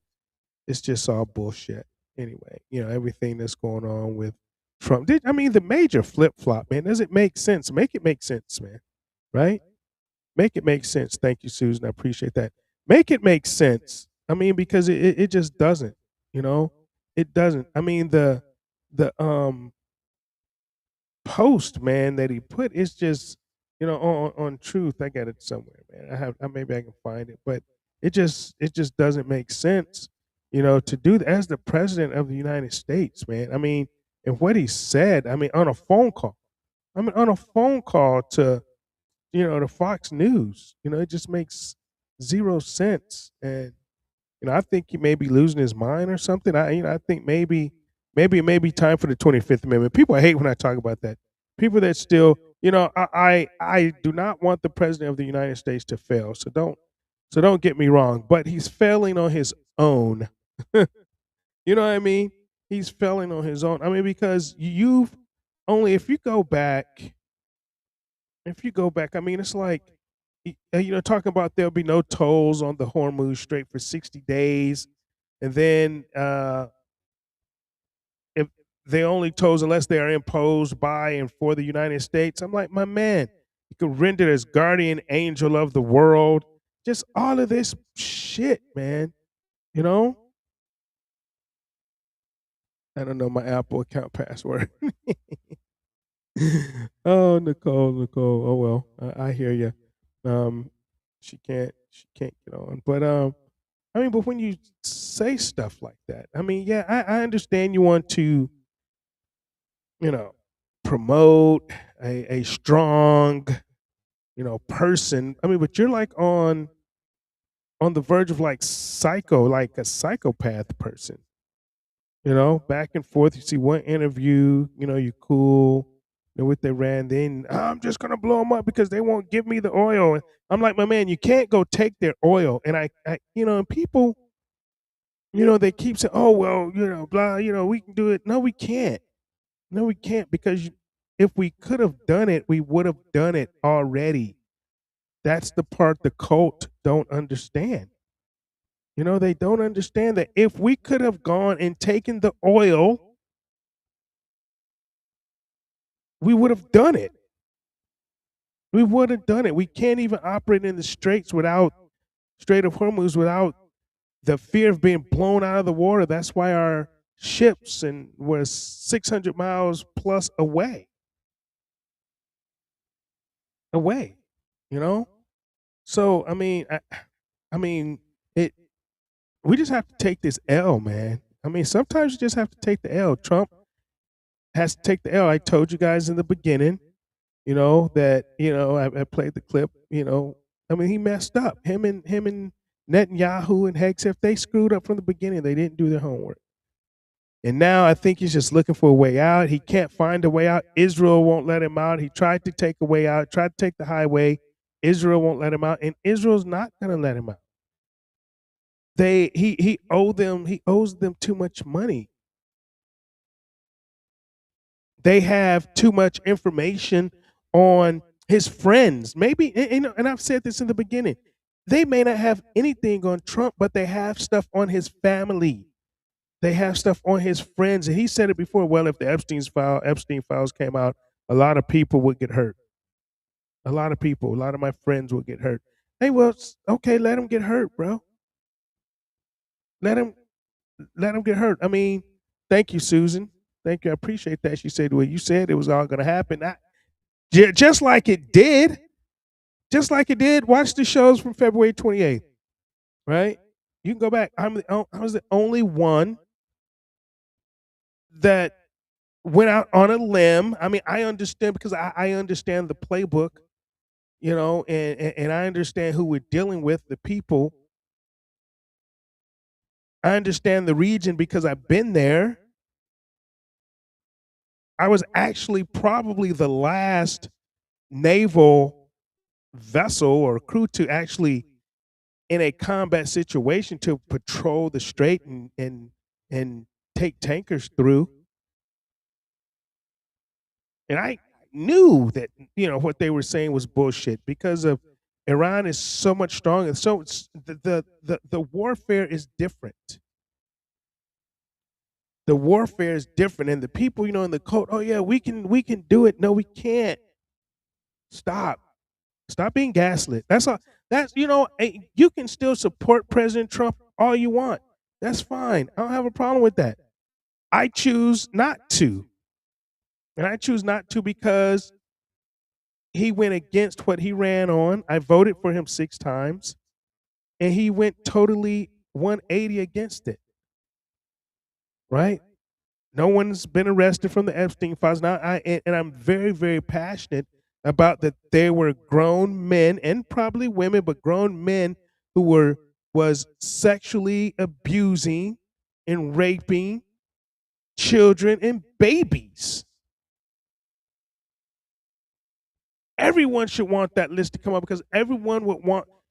it's just all bullshit. Anyway, everything that's going on with Trump. I mean, the major flip flop, man. Does it make sense? Make it make sense, man. Right? Make it make sense. Thank you, Susan. I appreciate that. Make it make sense. I mean, because it just doesn't. You know, it doesn't. I mean, the post, man, that he put is just, on truth. I got it somewhere, man. Maybe I can find it, but it just doesn't make sense, to do that as the president of the United States, man. I mean, and what he said, I mean, on a phone call. I mean, on a phone call to Fox News. It just makes zero sense. And I think he may be losing his mind or something. I think maybe it may be time for the 25th Amendment. People hate when I talk about that. People that still, I do not want the president of the United States to fail. So don't get me wrong, but he's failing on his own. You know what I mean? He's failing on his own. I mean, because you've only if you go back, I mean, it's like, talking about there'll be no tolls on the Hormuz Strait for 60 days. And then if they only tolls unless they are imposed by and for the United States. I'm like, my man, you could render as guardian angel of the world. Just all of this shit, man. You know? I don't know my Apple account password. Oh, Nicole. Oh well, I hear you. Um, she can't get on, but I mean, but when you say stuff like that, I mean, yeah, I understand you want to, you know, promote a strong, person. I mean, but you're like on the verge of like like a psychopath person. Back and forth. You see one interview, you're cool. With Iran, then I'm just gonna blow them up because they won't give me the oil. And I'm like, my man, you can't go take their oil. And and people, they keep saying, oh well, blah, we can do it. No, we can't. No, we can't because if we could have done it, we would have done it already. That's the part the cult don't understand. They don't understand that if we could have gone and taken the oil, we would have done it. We would have done it. We can't even operate in the Strait of Hormuz without the fear of being blown out of the water. That's why our ships were 600 miles plus away. Away, you know. So I mean, it. We just have to take this L, man. I mean, sometimes you just have to take the L. Trump has to take the L. I told you guys in the beginning, that I played the clip. I mean, he messed up. Him and Netanyahu and Hegseth, they screwed up from the beginning. They didn't do their homework. And now I think he's just looking for a way out. He can't find a way out. Israel won't let him out. He tried to take a way out, tried to take the highway. Israel won't let him out, and Israel's not going to let him out. He owes them too much money. They have too much information on his friends. Maybe, and I've said this in the beginning. They may not have anything on Trump, but they have stuff on his family. They have stuff on his friends. And he said it before. Well, if the Epstein files came out, a lot of people would get hurt. A lot of my friends would get hurt. Hey, well, okay, let them get hurt, bro. Let them get hurt. I mean, thank you, Susan. Thank you. I appreciate that. She said, well, you said it was all going to happen. Just like it did. Just like it did. Watch the shows from February 28th, right? You can go back. I was the only one that went out on a limb. I mean, I understand because I understand the playbook, and I understand who we're dealing with, the people. I understand the region because I've been there. I was actually probably the last naval vessel or crew to actually in a combat situation to patrol the strait and take tankers through. And knew that what they were saying was bullshit because of Iran is so much stronger. So the warfare is different. The warfare is different, and the people in the cult. Oh yeah, we can do it. No, we can't. Stop being gaslit. That's all. That's you can still support President Trump all you want. That's fine. I don't have a problem with that. I choose not to. And I choose not to because he went against what he ran on. I voted for him 6 times and he went totally 180 against it. Right? No one's been arrested from the Epstein files. Now and I'm very, very passionate about that there were grown men and probably women, but grown men who was sexually abusing and raping children and babies. Everyone should want that list to come up because everyone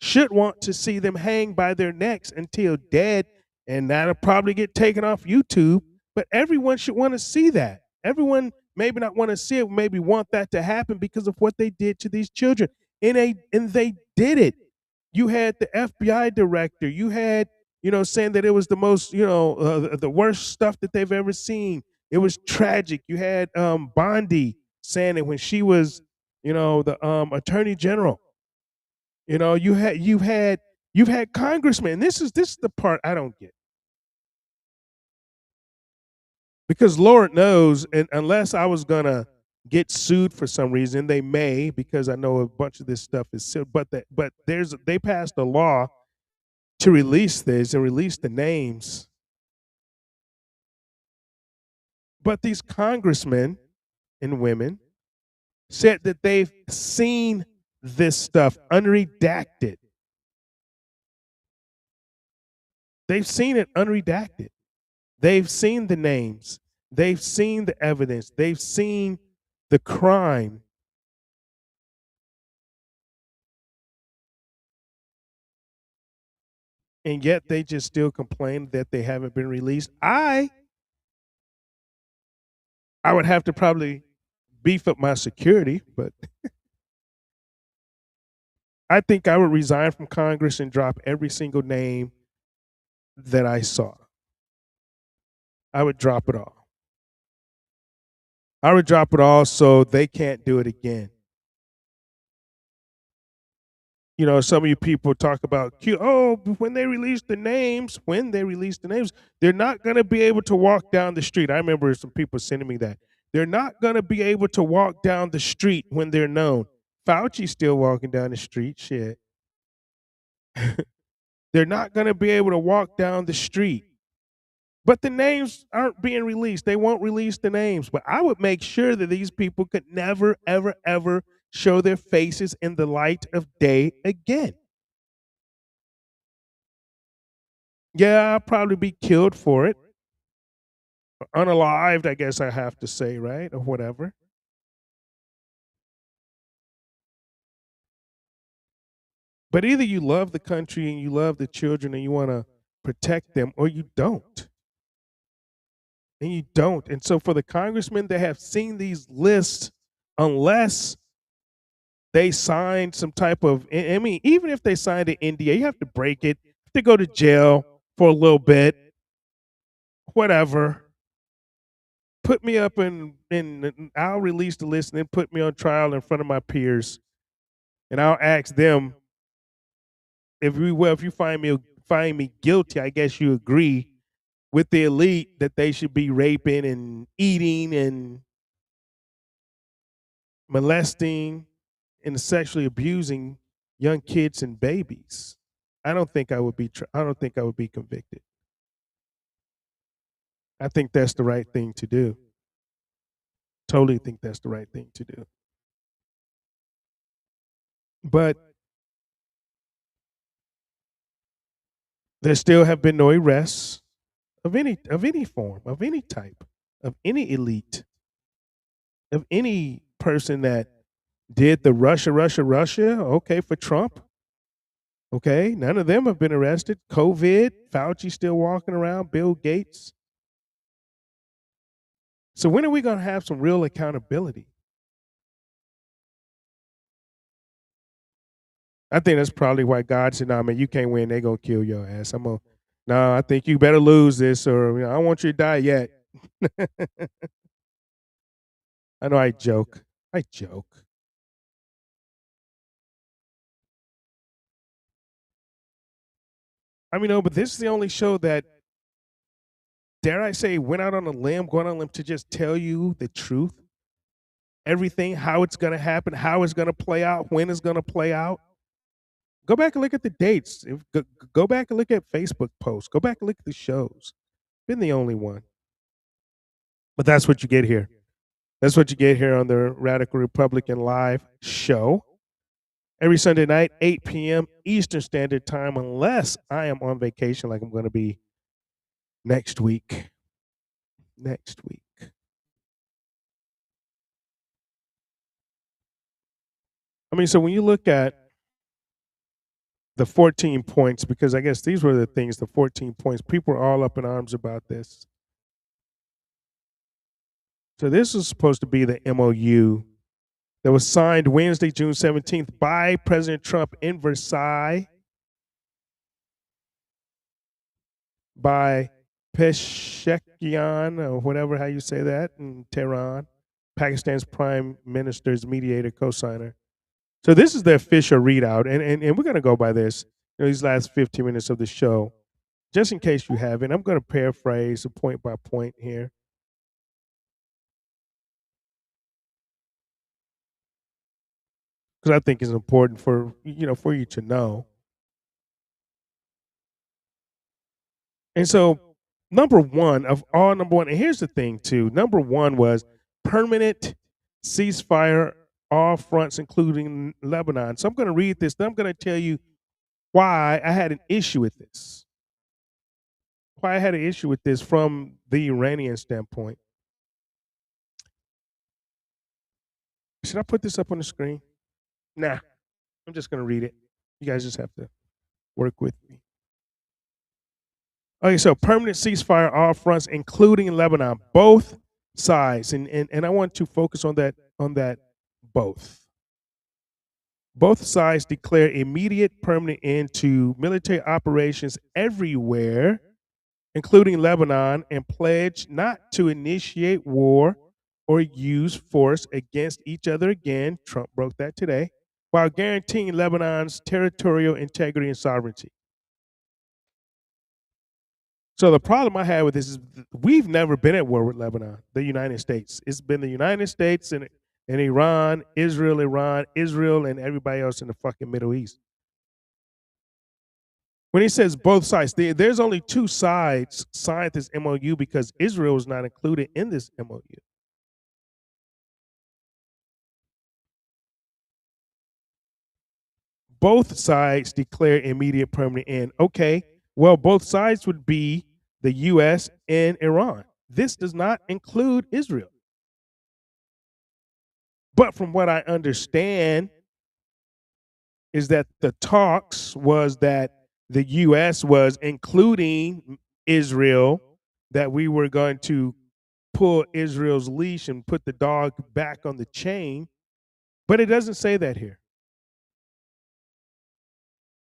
should want to see them hang by their necks until dead, and that'll probably get taken off YouTube. But everyone should want to see that. Everyone maybe not want to see it, maybe want that to happen because of what they did to these children. And they did it. You had the FBI director. You had, saying that it was the most, the worst stuff that they've ever seen. It was tragic. You had Bondi saying it when she was, the attorney general. You've had congressmen. This is the part I don't get. Because Lord knows, and unless I was gonna get sued for some reason, they may, because I know a bunch of this stuff is but they passed a law to release this and release the names. But these congressmen and women said that they've seen this stuff unredacted. They've seen it unredacted. They've seen the names. They've seen the evidence. They've seen the crime. And yet they just still complain that they haven't been released. I would have to probably beef up my security, but I think I would resign from Congress and drop every single name that I saw. I would drop it all. I would drop it all so they can't do it again. Some of you people talk about when they release the names, they're not going to be able to walk down the street. I remember some people sending me that. They're not going to be able to walk down the street when they're known. Fauci's still walking down the street. Shit. They're not going to be able to walk down the street. But the names aren't being released. They won't release the names. But I would make sure that these people could never, ever, ever show their faces in the light of day again. Yeah, I'll probably be killed for it. Unalived, I guess I have to say, right? Or whatever. But either you love the country and you love the children and you want to protect them, or you don't. And you don't. And so for the congressmen that have seen these lists, unless they signed some type of, I mean, even if they signed an NDA, you have to break it, you have to go to jail for a little bit, whatever. Put me up and I'll release the list and then put me on trial in front of my peers. And I'll ask them, if you find me guilty, I guess you agree with the elite that they should be raping and eating and molesting and sexually abusing young kids and babies. I don't think I would be convicted. I think that's the right thing to do. Totally think that's the right thing to do. But there still have been no arrests of any form, of any type, of any elite, of any person that did the Russia, okay, for Trump. Okay, none of them have been arrested. COVID, Fauci still walking around, Bill Gates. So when are we going to have some real accountability? I think that's probably why God said, "Nah, man, you can't win. They're gonna kill your ass. No, I think you better lose this, or I don't want you to die yet." I know I joke. I joke. I mean, no, but this is the only show that, dare I say, went out on a limb, going on a limb to just tell you the truth, everything, how it's gonna happen, how it's gonna play out, when it's gonna play out. Go back and look at the dates. Go back and look at Facebook posts. Go back and look at the shows. Been the only one. But that's what you get here. That's what you get here on the Radical Republican Live show. Every Sunday night, 8 p.m. Eastern Standard Time, unless I am on vacation like I'm going to be next week. Next week. I mean, so when you look at the 14 points, because I guess these were the things, the 14 points, people are all up in arms about this. So this is supposed to be the MOU that was signed Wednesday, June 17th by President Trump in Versailles by Peshkian, or whatever how you say that, in Tehran, Pakistan's prime minister's mediator co-signer. So this is the official readout, and we're going to go by this, these last 15 minutes of the show, just in case you haven't. I'm going to paraphrase point by point here. Because I think it's important for you to know. And so number one, and here's the thing too. Number one was permanent ceasefire all fronts, including Lebanon. So I'm going to read this, then I'm going to tell you why I had an issue with this. Why I had an issue with this from the Iranian standpoint. Should I put this up on the screen? Nah, I'm just going to read it. You guys just have to work with me. Okay, so permanent ceasefire all fronts, including Lebanon, both sides, and I want to focus on that both. Both sides declare immediate permanent end to military operations everywhere, including Lebanon, and pledge not to initiate war or use force against each other again. Trump broke that today, while guaranteeing Lebanon's territorial integrity and sovereignty. So the problem I have with this is we've never been at war with Lebanon, the United States. It's been the United States and Iran, Israel, and everybody else in the fucking Middle East. When he says both sides, there's only two sides signed this MOU because Israel is not included in this MOU. Both sides declare immediate permanent end. Okay, well, both sides would be the U.S. and Iran. This does not include Israel. But from what I understand is that the talks was that the U.S. was including Israel, that we were going to pull Israel's leash and put the dog back on the chain. But it doesn't say that here.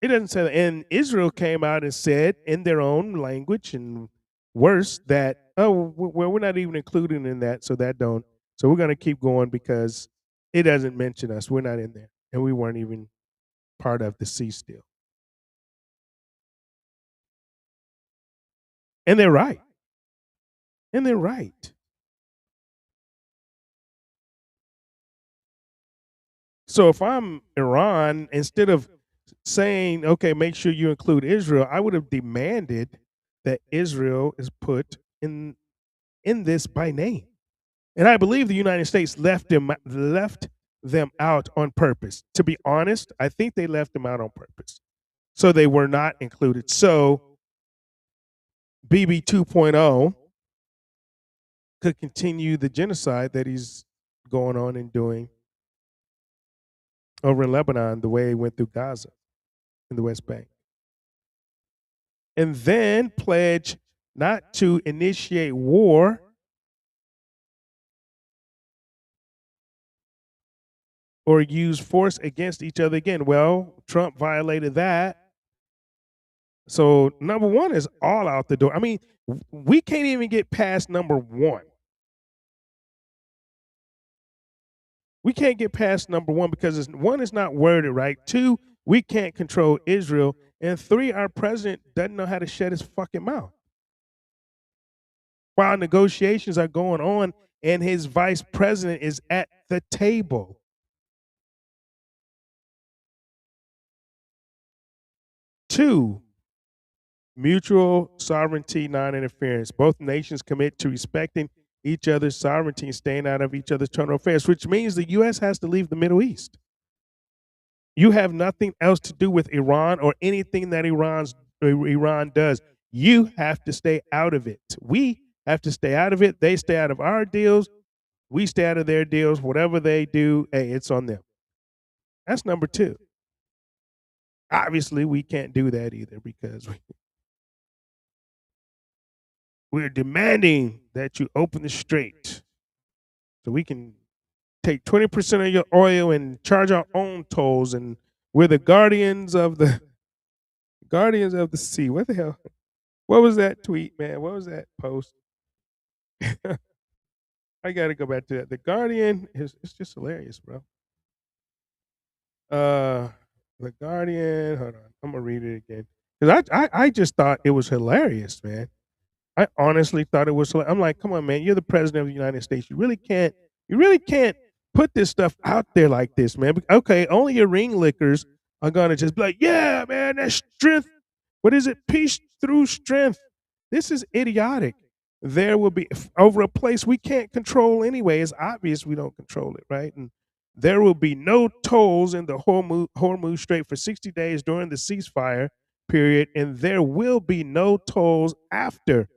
It doesn't say that. And Israel came out and said in their own language and worse that, oh, well, we're not even including in that, so we're going to keep going because it doesn't mention us. We're not in there. And we weren't even part of the cease deal. And they're right. And they're right. So if I'm Iran, instead of saying, okay, make sure you include Israel, I would have demanded that Israel is put in this by name. And I believe the United States left them out on purpose. To be honest, I think they left them out on purpose. So they were not included. So BB 2.0 could continue the genocide that he's going on and doing over in Lebanon, the way he went through Gaza in the West Bank. And then pledge not to initiate war or use force against each other again. Well, Trump violated that. So number one is all out the door. I mean, we can't even get past number one. We can't get past number one because one is not worded right. Two, we can't control Israel. And three, our president doesn't know how to shut his fucking mouth. While negotiations are going on and his vice president is at the table. Two, mutual sovereignty, non-interference. Both nations commit to respecting each other's sovereignty and staying out of each other's internal affairs, which means the U.S. has to leave the Middle East. You have nothing else to do with Iran or anything that Iran does. You have to stay out of it. We have to stay out of it. They stay out of our deals. We stay out of their deals. Whatever they do, hey, it's on them. That's number two. Obviously, we can't do that either because we're demanding that you open the strait so we can take 20% of your oil and charge our own tolls, and we're the guardians of the sea. What the hell? What was that tweet, man? What was that post? I got to go back to that. The Guardian is it's just hilarious, bro. The Guardian. Hold on, I'm gonna read it again because I just thought it was hilarious, man. I honestly thought it was. I'm like, come on, man. You're the president of the United States. You really can't put this stuff out there like this, man. Okay, only your ring lickers are gonna just be like, yeah, man, that's strength. What is it? Peace through strength. This is idiotic. There will be over a place we can't control anyway. It's obvious we don't control it, right? And there will be no tolls in the Hormuz Strait for 60 days during the ceasefire period, and there will be no tolls after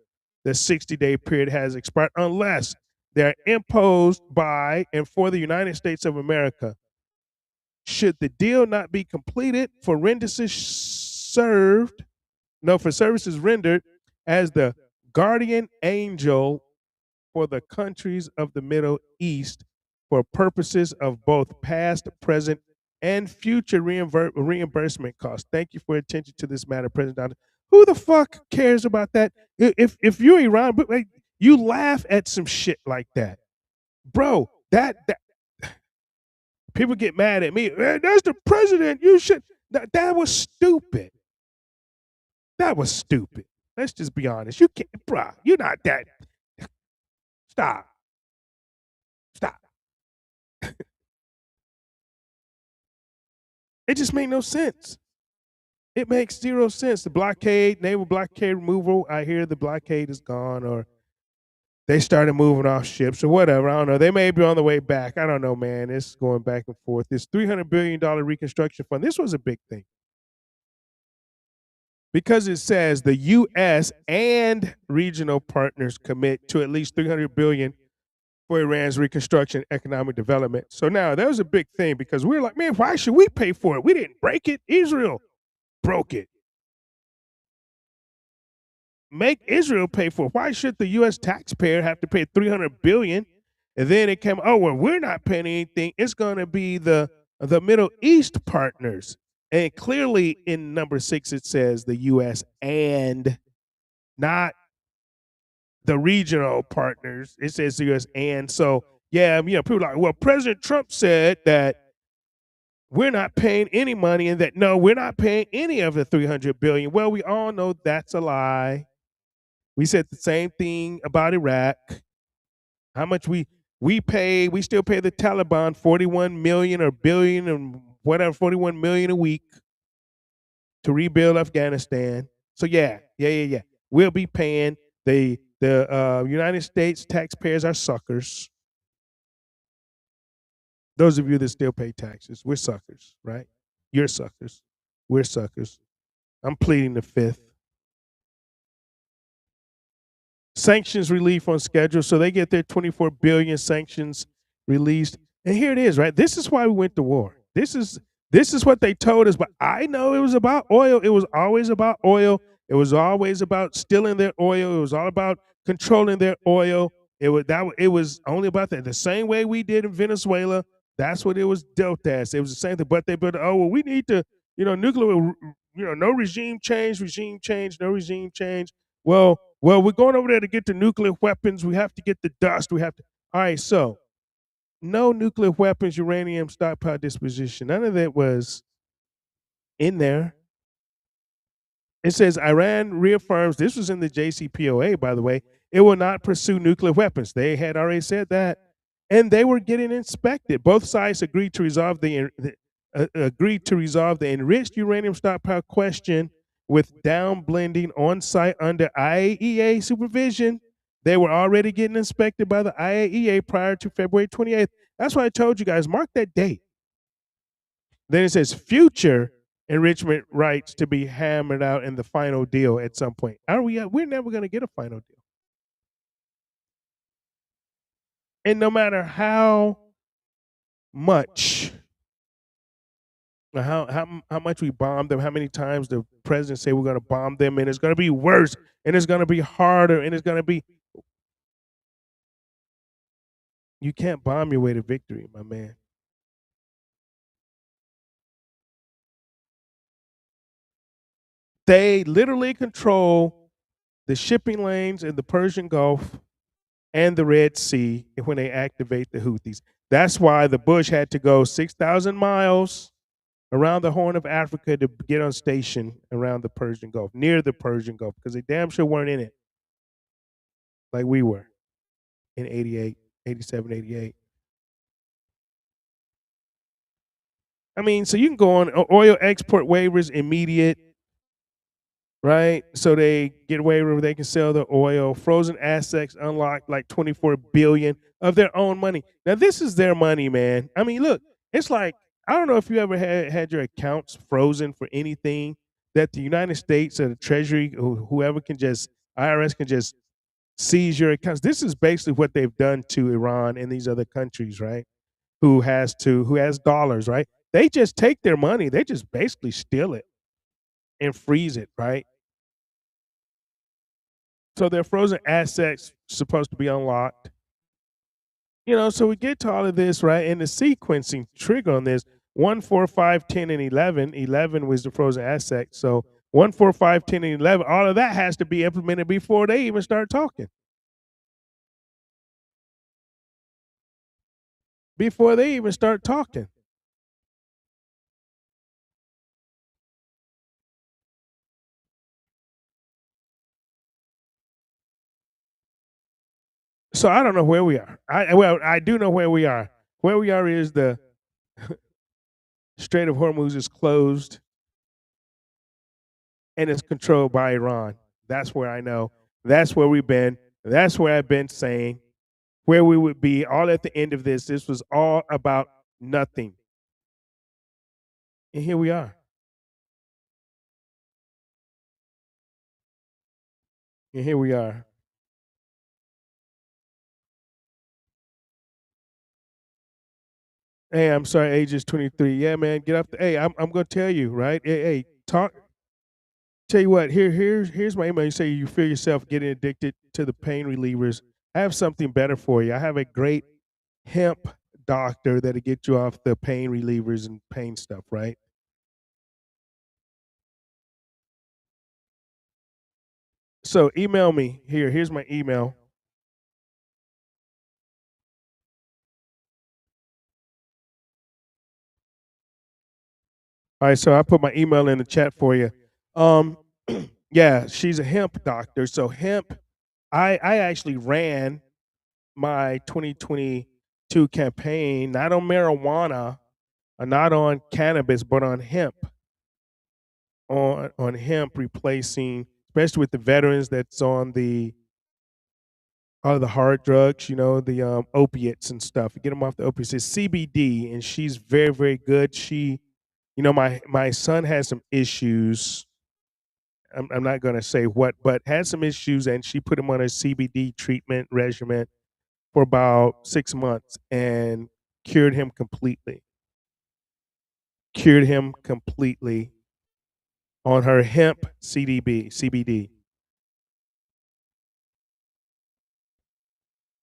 the 60-day period has expired unless they're imposed by and for the United States of America. Should the deal not be completed for services rendered as the guardian angel for the countries of the Middle East for purposes of both past, present, and future reimbursement costs. Thank you for your attention to this matter, President Donald. Who the fuck cares about that? If you're Iran, but like, you laugh at some shit like that, bro. That people get mad at me. That's the president. You should. That was stupid. That was stupid. Let's just be honest. You can't, bro. You're not that. Stop. It just made no sense. It makes zero sense. The blockade, naval blockade removal. I hear the blockade is gone, or they started moving off ships, or whatever. I don't know. They may be on the way back. I don't know, man. It's going back and forth. This $300 billion reconstruction fund. This was a big thing because it says the U.S. and regional partners commit to at least $300 billion for Iran's reconstruction and economic development. So now that was a big thing because we're like, man, why should we pay for it? We didn't break it. Israel broke it. Make Israel pay for it. Why should the U.S. taxpayer have to pay $300 billion? And then it came, oh, well, we're not paying anything. It's going to be the Middle East partners. And clearly in number 6, it says the U.S. and not the regional partners. It says the U.S. and. So, yeah, people are like, well, President Trump said that we're not paying any money and that, no, we're not paying any of the $300 billion. Well, we all know that's a lie. We said the same thing about Iraq. How much we still pay the Taliban $41 million or billion and whatever, $41 million a week to rebuild Afghanistan. So yeah. We'll be paying. The United States taxpayers are suckers. Those of you that still pay taxes, we're suckers, right? You're suckers. We're suckers. I'm pleading the fifth. Sanctions relief on schedule. So they get their 24 billion sanctions released. And here it is, right? This is why we went to war. This is what they told us. But I know it was about oil. It was always about oil. It was always about stealing their oil. It was all about controlling their oil. It was only about that. The same way we did in Venezuela. That's what it was dealt as. It was the same thing, but oh well, we need to, nuclear, no regime change, no regime change. Well, we're going over there to get the nuclear weapons. We have to get the dust. We have to. All right, so no nuclear weapons, uranium stockpile disposition. None of that was in there. It says Iran reaffirms, this was in the JCPOA, by the way, it will not pursue nuclear weapons. They had already said that. And they were getting inspected. Both sides agreed to resolve the enriched uranium stockpile question with down blending on site under IAEA supervision. They were already getting inspected by the IAEA prior to February 28th. That's why I told you guys, mark that date. Then it says future enrichment rights to be hammered out in the final deal at some point. We're never going to get a final deal. And no matter how much, how much we bomb them, how many times the president say we're going to bomb them, and it's going to be worse, and it's going to be harder, and it's going to be. You can't bomb your way to victory, my man. They literally control the shipping lanes in the Persian Gulf and the Red Sea when they activate the Houthis. That's why the Bush had to go 6,000 miles around the Horn of Africa to get on station around the Persian Gulf, near the Persian Gulf, because they damn sure weren't in it like we were in 88, 87, 88. I mean, so you can go on oil export waivers immediate, right? So they get a waiver where they can sell the oil. Frozen assets unlocked like 24 billion of their own money. Now this is their money, man. I mean, look, it's like, I don't know if you ever had your accounts frozen for anything that the United States or the Treasury or whoever can just, IRS can just seize your accounts. This is basically what they've done to Iran and these other countries, right? Who has dollars, right? They just take their money, they just basically steal it and freeze it, right? So their frozen assets supposed to be unlocked. So we get to all of this, right? And the sequencing trigger on this 1, 4, 5, 10, and 11. 11 was the frozen asset. So 1, 4, 5, 10, and 11, all of that has to be implemented before they even start talking. Before they even start talking. So I don't know where we are. I do know where we are. Where we are is the Strait of Hormuz is closed and it's controlled by Iran. That's where I know. That's where we've been. That's where I've been saying where we would be all at the end of this. This was all about nothing. And here we are. And here we are. Hey, I'm sorry, age is 23. Yeah, man, get up. Hey, I'm gonna tell you, right? Hey, talk. Tell you what. Here's my email. You say you feel yourself getting addicted to the pain relievers. I have something better for you. I have a great hemp doctor that'll get you off the pain relievers and pain stuff, right? So email me here. Here's my email. All right, so I put my email in the chat for you. Yeah, she's a hemp doctor. So hemp, I actually ran my 2022 campaign not on marijuana, not on cannabis, but on hemp. On hemp replacing, especially with the veterans that's on the hard drugs, the opiates and stuff. Get them off the opiates. It's CBD, and she's very, very good. She, my son has some issues. I'm not going to say what, but had some issues, and she put him on a CBD treatment regimen for about 6 months and cured him completely. Cured him completely on her hemp CBD.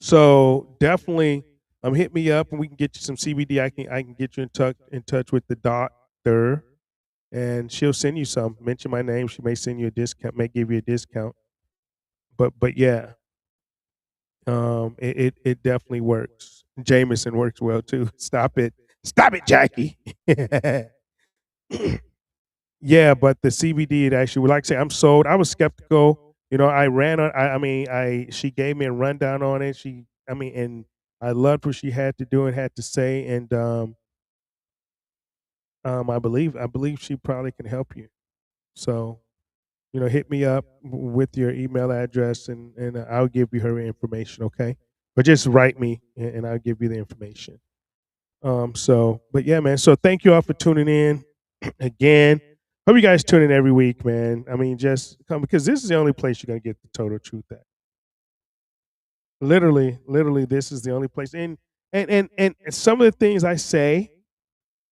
So definitely hit me up and we can get you some CBD. I can get you in touch with the doctor, and she'll send you some. Mention my name. She may send you a discount. May give you a discount. But yeah, it definitely works. Jameson works well too. Stop it, Jackie. Yeah, but the CBD, it actually, like I say, I'm sold. I was skeptical. I ran on. I mean, she gave me a rundown on it. And I loved what she had to do and had to say, and I believe she probably can help you. So, hit me up with your email address, and I'll give you her information. Okay, or just write me, and I'll give you the information. But yeah, man. So thank you all for tuning in again. Hope you guys tune in every week, man. I mean, just come because this is the only place you're gonna get the total truth at. Literally, this is the only place. And some of the things I say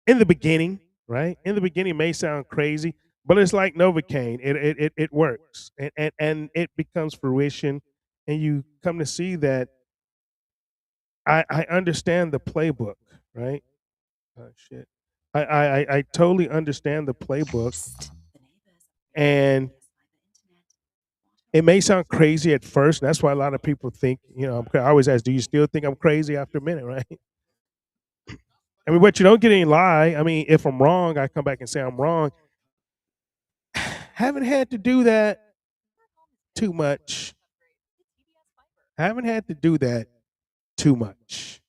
in the beginning, right? In the beginning may sound crazy, but it's like Novocaine. It works. And it becomes fruition. And you come to see that I understand the playbook, right? Oh shit. I totally understand the playbook, and it may sound crazy at first. And that's why a lot of people think, I always ask, do you still think I'm crazy after a minute, right? I mean, but you don't get any lie. I mean, if I'm wrong, I come back and say I'm wrong. Haven't had to do that too much. Haven't had to do that too much.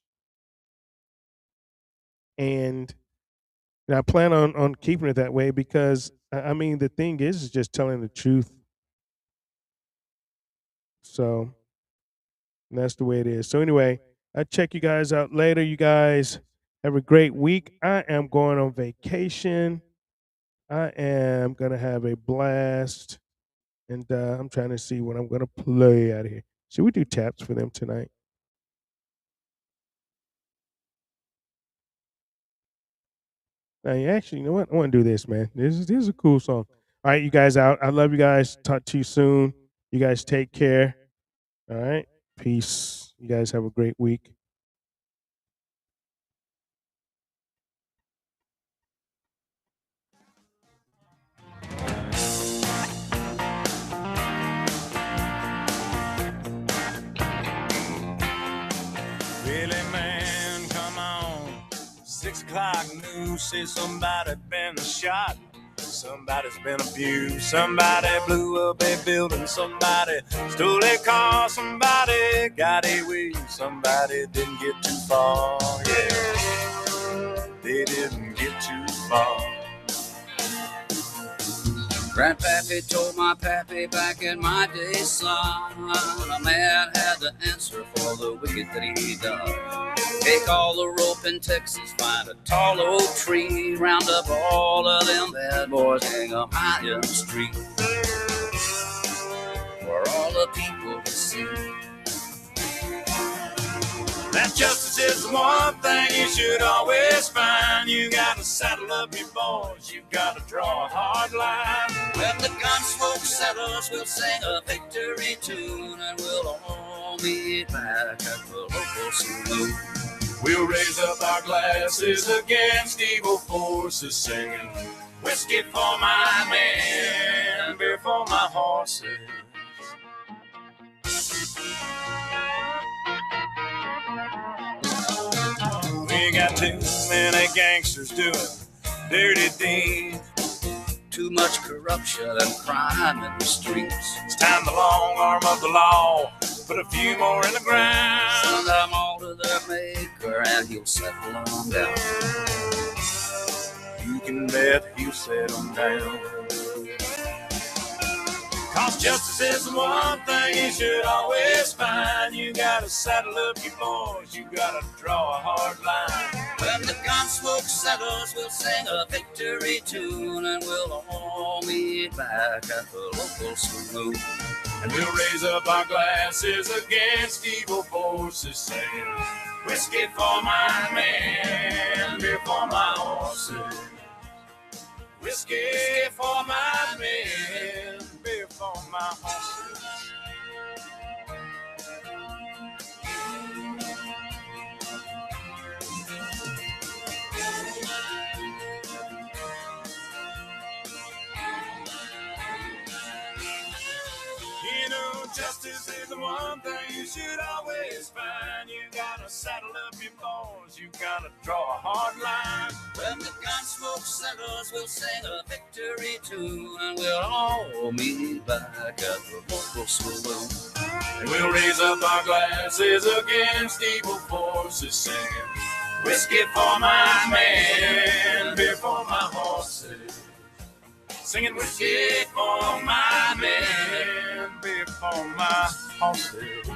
And I plan on keeping it that way because, I mean, the thing is just telling the truth. So that's the way it is. So anyway, I'll check you guys out later. You guys have a great week. I am going on vacation. I am going to have a blast. And I'm trying to see what I'm going to play out of here. Should we do taps for them tonight? Actually, you know what? I want to do this, man. This is a cool song. All right, you guys out. I love you guys. Talk to you soon. You guys take care. All right. Peace. You guys have a great week. Really, man, come on. 6 o'clock news says somebody been shot. Somebody's been abused. Somebody blew up a building. Somebody stole a car. Somebody got away. Somebody didn't get too far. Yeah, they didn't get too far. Grandpappy told my pappy back in my day, son, a man had to answer for the wicked that he done. Take all the rope in Texas, find a tall oak tree, round up all of them bad boys, hang 'em high in the street, for all the people to see. That justice is the one thing you should always find. You gotta saddle up your boys, you gotta draw a hard line. When the gun smoke settles, we'll sing a victory tune, and we'll all meet back at the local saloon. We'll raise up our glasses against evil forces, singing whiskey for my men, beer for my horses. We got too many gangsters doing dirty deeds. Too much corruption and crime in the streets. It's time the long arm of the law put a few more in the ground. Send them all to their maker and he'll settle them down. You can bet he'll settle down. Cause justice is the one thing you should always find. You gotta saddle up your boys, you gotta draw a hard line. When the gun smoke settles, we'll sing a victory tune, and we'll all meet back at the local saloon. And we'll raise up our glasses against evil forces, saying whiskey for my men, beer for my horses. Whiskey for my men, beer for my horses. Justice is the one thing you should always find. You gotta saddle up your boys, you gotta draw a hard line. When the gun smoke settles, we'll sing a victory tune, and we'll all meet back at the local saloon. And we'll raise up our glasses against evil forces, singing whiskey for my men, beer for my horses. Singing whiskey for my men, beer for my horses.